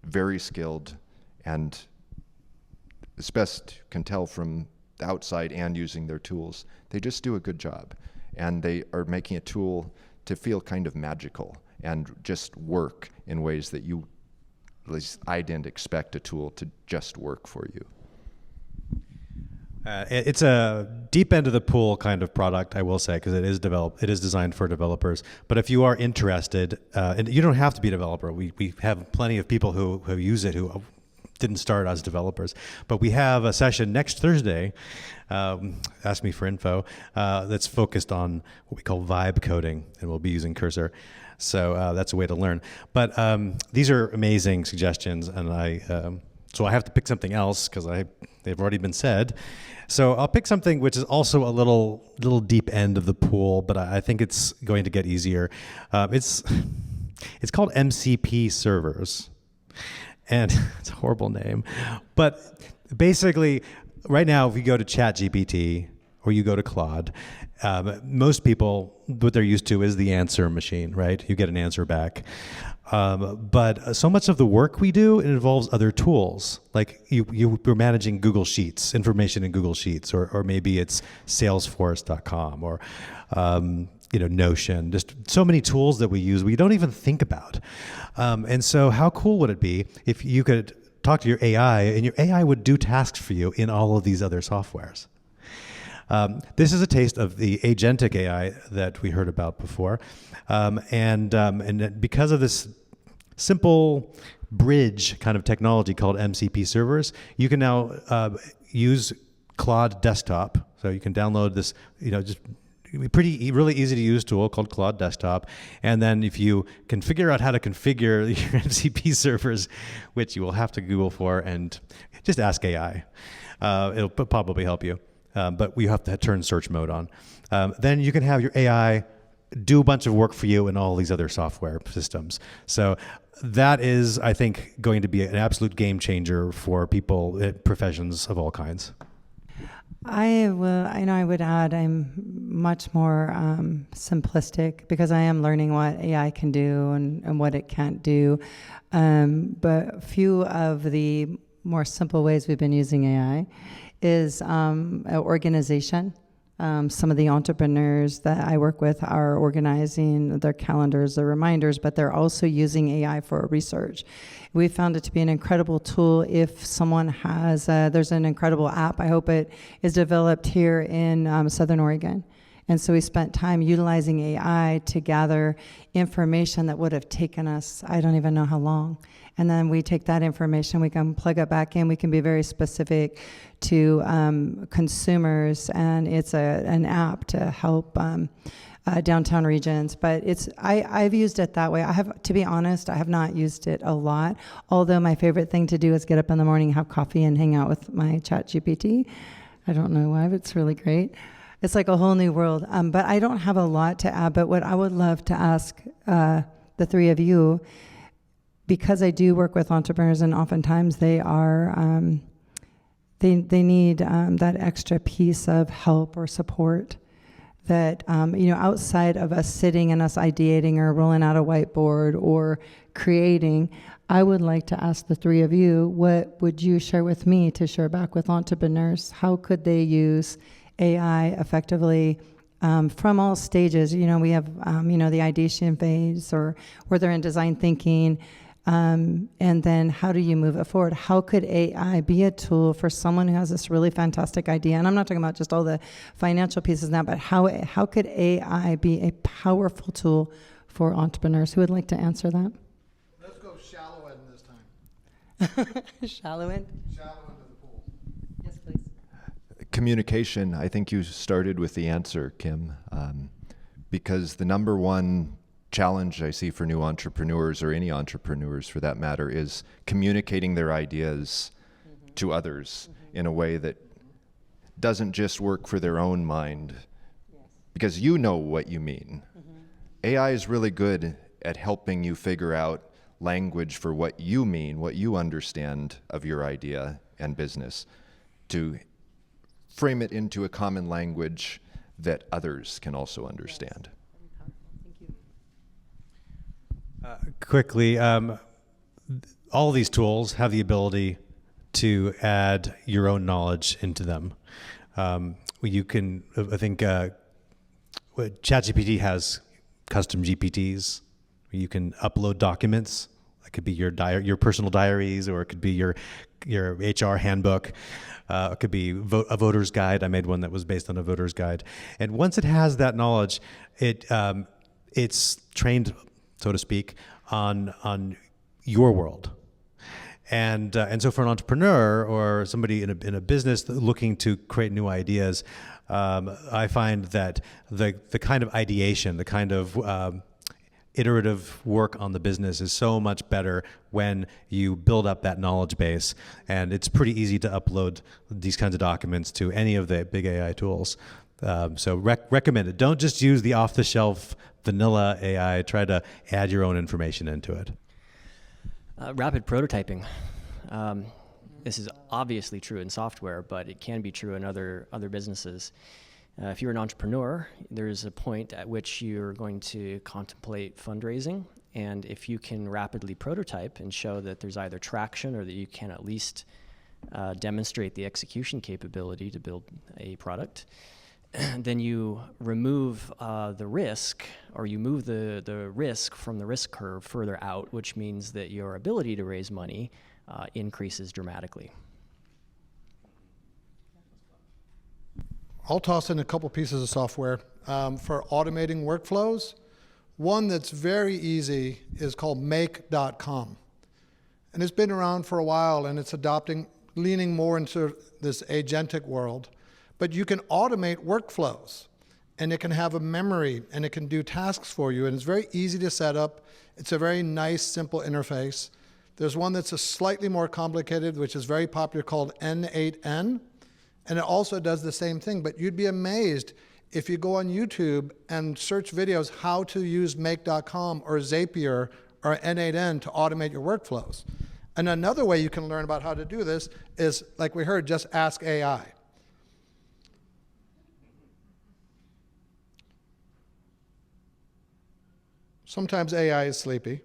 very skilled, and as best can tell from the outside and using their tools, they just do a good job. And they are making a tool to feel kind of magical and just work in ways that you, at least I didn't expect a tool to just work for you. It's a deep end of the pool kind of product, I will say, because it is designed for developers. But if you are interested, and you don't have to be a developer. We have plenty of people who use it who didn't start as developers. But we have a session next Thursday, ask me for info, that's focused on what we call vibe coding, and we'll be using Cursor. So that's a way to learn. But these are amazing suggestions, and so I have to pick something else because they've already been said. So I'll pick something which is also a little deep end of the pool, but I think it's going to get easier. It's called MCP servers, and it's a horrible name. But basically, right now, if you go to ChatGPT or you go to Claude, most people, what they're used to is the answer machine, right? You get an answer back. But so much of the work we do, it involves other tools. Like you're managing Google Sheets, information in Google Sheets, or maybe it's Salesforce.com or Notion. Just so many tools that we use we don't even think about. And so how cool would it be if you could talk to your AI and your AI would do tasks for you in all of these other softwares? This is a taste of the agentic AI that we heard about before. And because of this simple bridge kind of technology called MCP servers, you can now use Claude Desktop. So you can download this, just really easy to use tool called Claude Desktop. And then if you can figure out how to configure your MCP servers, which you will have to Google for, and just ask AI. It'll probably help you. But we have to turn search mode on. Then you can have your AI do a bunch of work for you in all these other software systems. So that is, I think, going to be an absolute game changer for people in professions of all kinds. I would add I'm much more simplistic because I am learning what AI can do and what it can't do. But a few of the more simple ways we've been using AI is organization. Some of the entrepreneurs that I work with are organizing their calendars, their reminders, but they're also using AI for research. We found it to be an incredible tool if someone has, there's an incredible app, I hope it is developed here in Southern Oregon. And so we spent time utilizing AI to gather information that would have taken us, I don't even know how long. And then we take that information, we can plug it back in, we can be very specific to consumers, and it's an app to help downtown regions. But I've used it that way. To be honest, I have not used it a lot, although my favorite thing to do is get up in the morning, have coffee, and hang out with my ChatGPT. I don't know why, but it's really great. It's like a whole new world. But I don't have a lot to add, but what I would love to ask the three of you, because I do work with entrepreneurs, and oftentimes they are, they need that extra piece of help or support that, outside of us sitting and us ideating or rolling out a whiteboard or creating. I would like to ask the three of you, what would you share with me to share back with entrepreneurs? How could they use AI effectively from all stages? We have, the ideation phase or where they're in design thinking. And then how do you move it forward? How could AI be a tool for someone who has this really fantastic idea? And I'm not talking about just all the financial pieces now, but how could AI be a powerful tool for entrepreneurs? Who would like to answer that? Let's go shallow end this time. Shallow end? Shallow end of the pool. Yes, please. Communication, I think you started with the answer, Kim, because the number one challenge I see for new entrepreneurs, or any entrepreneurs for that matter, is communicating their ideas to others in a way that doesn't just work for their own mind, because you know what you mean. AI is really good at helping you figure out language for what you mean, what you understand of your idea and business, to frame it into a common language that others can also understand. Quickly, all these tools have the ability to add your own knowledge into them. You can, I think, ChatGPT has custom GPTs. You can upload documents. It could be your personal diaries, or it could be your HR handbook. It could be a voter's guide. I made one that was based on a voter's guide. And once it has that knowledge, it's trained, so to speak, on your world. And so for an entrepreneur or somebody in a business looking to create new ideas, I find that the kind of ideation, the kind of iterative work on the business is so much better when you build up that knowledge base. And it's pretty easy to upload these kinds of documents to any of the big AI tools. So recommend it. Don't just use the off-the-shelf vanilla AI. Try to add your own information into it. Rapid prototyping. This is obviously true in software, but it can be true in other businesses. If you're an entrepreneur, there's a point at which you're going to contemplate fundraising, and if you can rapidly prototype and show that there's either traction or that you can at least demonstrate the execution capability to build a product, then you remove the risk, or you move the risk from the risk curve further out, which means that your ability to raise money increases dramatically. I'll toss in a couple pieces of software for automating workflows. One that's very easy is called Make.com. And it's been around for a while, and it's leaning more into this agentic world. But you can automate workflows, and it can have a memory, and it can do tasks for you, and it's very easy to set up. It's a very nice, simple interface. There's one that's slightly more complicated, which is very popular, called N8N, and it also does the same thing. But you'd be amazed if you go on YouTube and search videos how to use Make.com or Zapier or N8N to automate your workflows. And another way you can learn about how to do this is, like we heard, just ask AI. Sometimes AI is sleepy.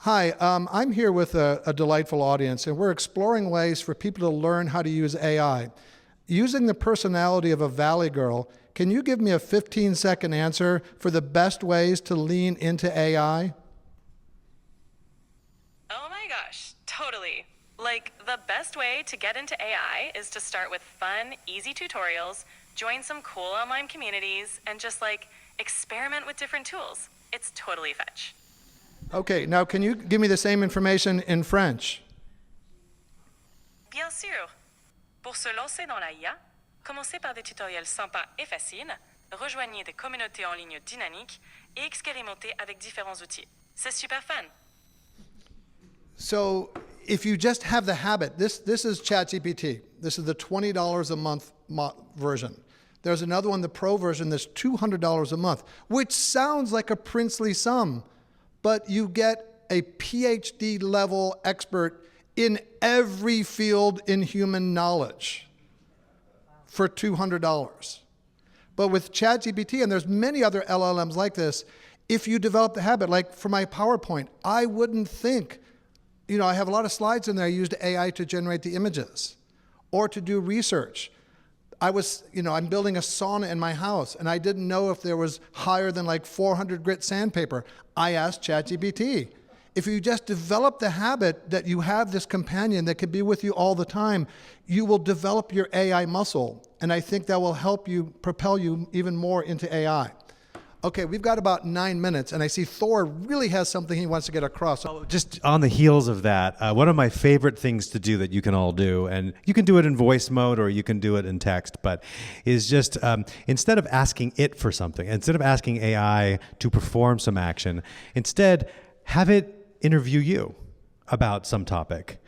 Hi, I'm here with a delightful audience, and we're exploring ways for people to learn how to use AI. Using the personality of a Valley girl, can you give me a 15-second answer for the best ways to lean into AI? Oh my gosh, totally. Like, the best way to get into AI is to start with fun, easy tutorials, join some cool online communities, and just experiment with different tools. It's totally fetch. Okay, now can you give me the same information in French? Bien sûr. Pour se lancer dans la IA, commencez par des tutoriels sympas et faciles, rejoignez des communautés en ligne dynamiques et expérimentez avec différents outils. C'est super fun. So if you just have the habit, this is ChatGPT. This is the $20 a month version. There's another one, the Pro version, that's $200 a month, which sounds like a princely sum, but you get a PhD level expert in every field in human knowledge for $200. But with ChatGPT, and there's many other LLMs like this, if you develop the habit, like for my PowerPoint, I wouldn't think, I have a lot of slides in there. I used AI to generate the images or to do research. I'm building a sauna in my house, and I didn't know if there was higher than 400 grit sandpaper. I asked ChatGPT. If you just develop the habit that you have this companion that can be with you all the time, you will develop your AI muscle, and I think that will help you propel you even more into AI. Okay, we've got about 9 minutes, and I see Thor really has something he wants to get across. Just on the heels of that, one of my favorite things to do that you can all do, and you can do it in voice mode or you can do it in text, but is just instead of asking it for something, instead of asking AI to perform some action, instead have it interview you about some topic.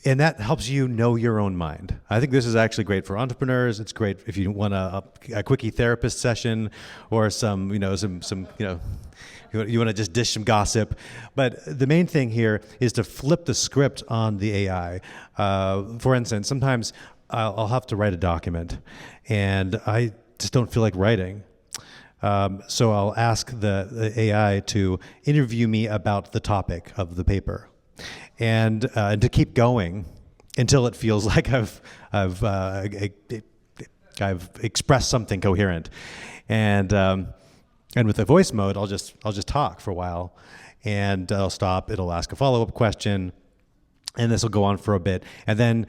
And that helps you know your own mind. I think this is actually great for entrepreneurs. It's great if you want a quickie therapist session or some you want to just dish some gossip. But the main thing here is to flip the script on the AI. For instance, sometimes I'll have to write a document and I just don't feel like writing. So I'll ask the AI to interview me about the topic of the paper. And to keep going until it feels like I've expressed something coherent, and with the voice mode, I'll just talk for a while, and I'll stop. It'll ask a follow-up question, and this will go on for a bit, and then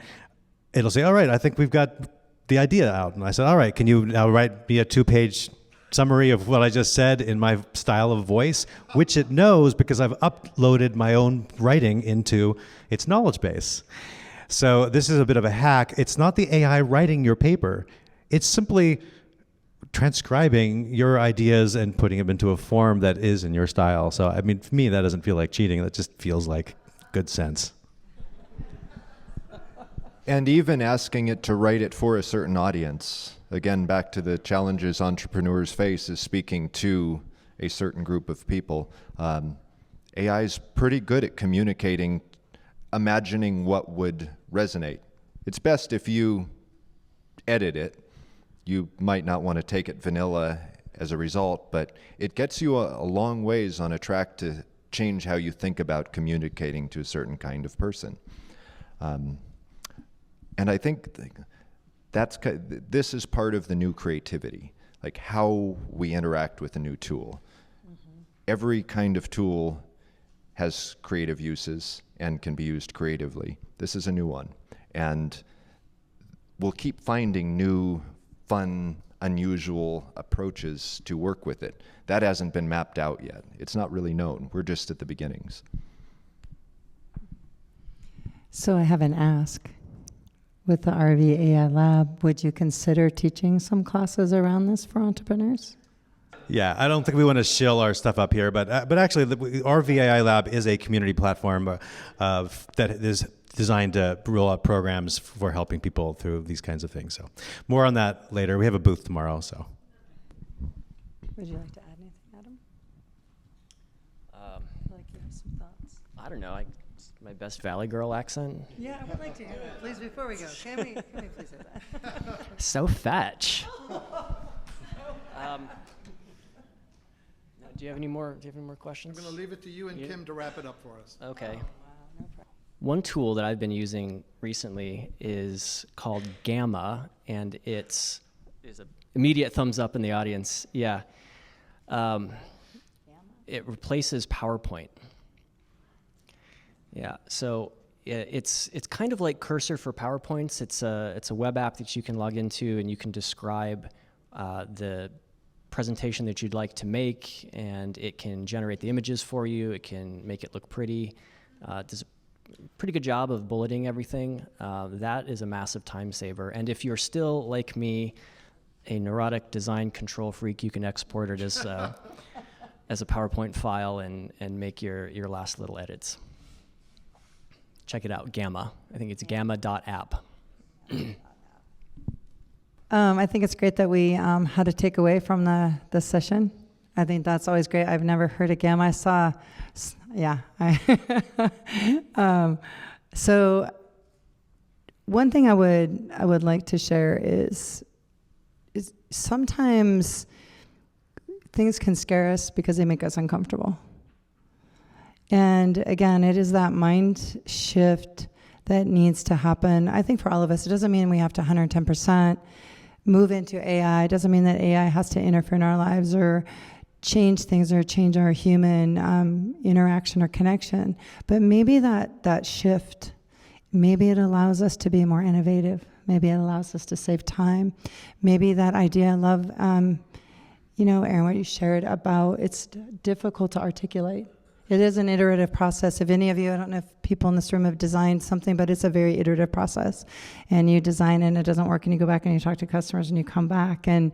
it'll say, "All right, I think we've got the idea out." And I said, "All right, can you now write me a 2-page summary of what I just said in my style of voice," which it knows because I've uploaded my own writing into its knowledge base. So this is a bit of a hack. It's not the AI writing your paper. It's simply transcribing your ideas and putting them into a form that is in your style. So, I mean, for me, that doesn't feel like cheating. That just feels like good sense. And even asking it to write it for a certain audience. Again, back to the challenges entrepreneurs face is speaking to a certain group of people. AI is pretty good at communicating, imagining what would resonate. It's best if you edit it. You might not want to take it vanilla as a result, but it gets you a long ways on a track to change how you think about communicating to a certain kind of person. And I think this is part of the new creativity, like how we interact with a new tool. Mm-hmm. Every kind of tool has creative uses and can be used creatively. This is a new one. And we'll keep finding new, fun, unusual approaches to work with it. That hasn't been mapped out yet. It's not really known. We're just at the beginnings. So I have an ask. With the RV AI Lab, would you consider teaching some classes around this for entrepreneurs? Yeah, I don't think we want to shill our stuff up here, but actually, the RVAI Lab is a community platform that is designed to roll out programs for helping people through these kinds of things. So, more on that later. We have a booth tomorrow. So, would you like to add anything, Adam? Like you have some thoughts. I don't know. My best Valley Girl accent. Yeah, I would like to hear that. Please, before we go, can we please say that? So fetch. Do you have any more questions? I'm going to leave it to you and Kim to wrap it up for us. Okay. One tool that I've been using recently is called Gamma, and it's an immediate thumbs up in the audience. Yeah. It replaces PowerPoint. Yeah, so it's kind of like Cursor for PowerPoints. It's a web app that you can log into, and you can describe the presentation that you'd like to make, and it can generate the images for you. It can make it look pretty. It does a pretty good job of bulleting everything. That is a massive time saver. And if you're still, like me, a neurotic design control freak, you can export it as a PowerPoint file and make your last little edits. Check it out, Gamma. I think it's gamma.app. I think it's great that we had a takeaway from the session. I think that's always great. I've never heard of Gamma. I saw, yeah. So one thing I would like to share is sometimes things can scare us because they make us uncomfortable. And again, it is that mind shift that needs to happen. I think for all of us, it doesn't mean we have to 110% move into AI. It doesn't mean that AI has to interfere in our lives or change things or change our human interaction or connection. But maybe that shift, maybe it allows us to be more innovative. Maybe it allows us to save time. Maybe that idea I love, Aaron, what you shared about it's difficult to articulate. It is an iterative process. If any of you, I don't know if people in this room have designed something, but it's a very iterative process. And you design it and it doesn't work, and you go back and you talk to customers and you come back. And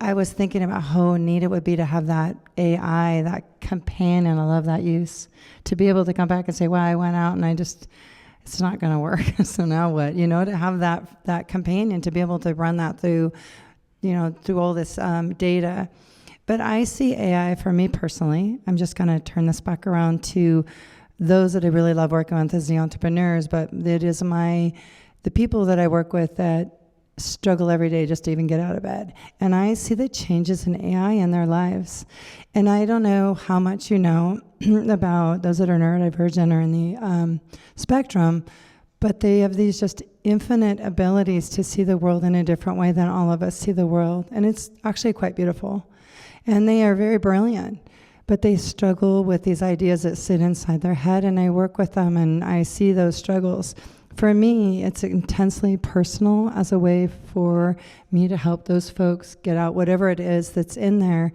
I was thinking about how neat it would be to have that AI, that companion, I love that use, to be able to come back and say, well, I went out and it's not going to work. So now what? To have that companion, to be able to run that through, through all this data. But I see AI, for me personally, I'm just going to turn this back around to those that I really love working with as the entrepreneurs, but it is the people that I work with that struggle every day just to even get out of bed. And I see the changes in AI in their lives. And I don't know how much you know about those that are neurodivergent or in the spectrum, but they have these just infinite abilities to see the world in a different way than all of us see the world. And it's actually quite beautiful. And they are very brilliant, but they struggle with these ideas that sit inside their head, and I work with them and I see those struggles. For me, it's intensely personal as a way for me to help those folks get out whatever it is that's in there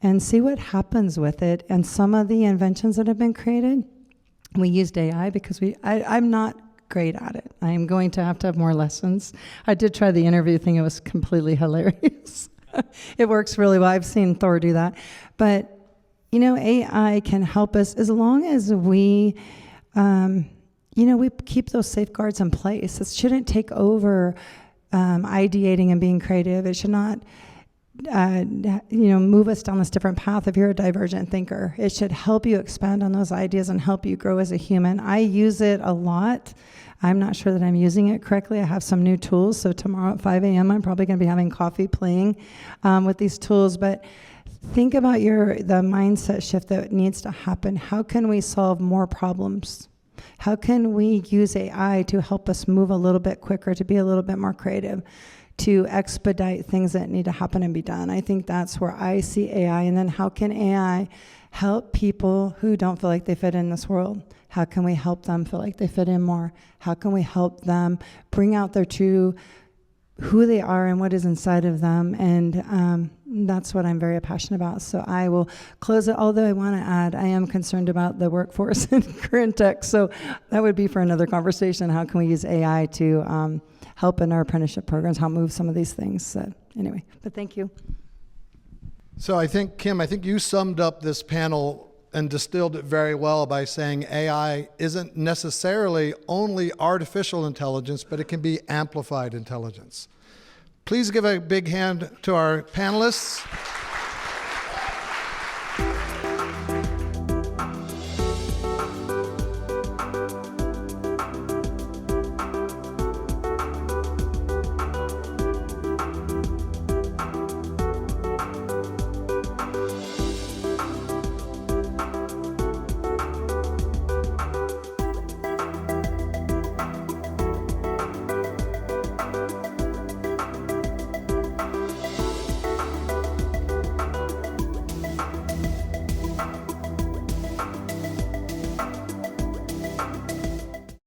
and see what happens with it. And some of the inventions that have been created, we used AI because I'm not great at it. I'm going to have more lessons. I did try the interview thing. It was completely hilarious. It works really well. I've seen Thor do that. But, AI can help us as long as we, we keep those safeguards in place. It shouldn't take over ideating and being creative. It should not, move us down this different path if you're a divergent thinker. It should help you expand on those ideas and help you grow as a human. I use it a lot. I'm not sure that I'm using it correctly. I have some new tools. So tomorrow at 5 a.m., I'm probably going to be having coffee playing with these tools. But think about the mindset shift that needs to happen. How can we solve more problems? How can we use AI to help us move a little bit quicker, to be a little bit more creative, to expedite things that need to happen and be done? I think that's where I see AI. And then how can AI help people who don't feel like they fit in this world? How can we help them feel like they fit in more? How can we help them bring out their true who they are and what is inside of them? And that's what I'm very passionate about. So I will close it, although I want to add, I am concerned about the workforce in current tech. So that would be for another conversation. How can we use AI to help in our apprenticeship programs, how move some of these things? So anyway, but thank you. So I think, Kim, you summed up this panel and distilled it very well by saying AI isn't necessarily only artificial intelligence, but it can be amplified intelligence. Please give a big hand to our panelists.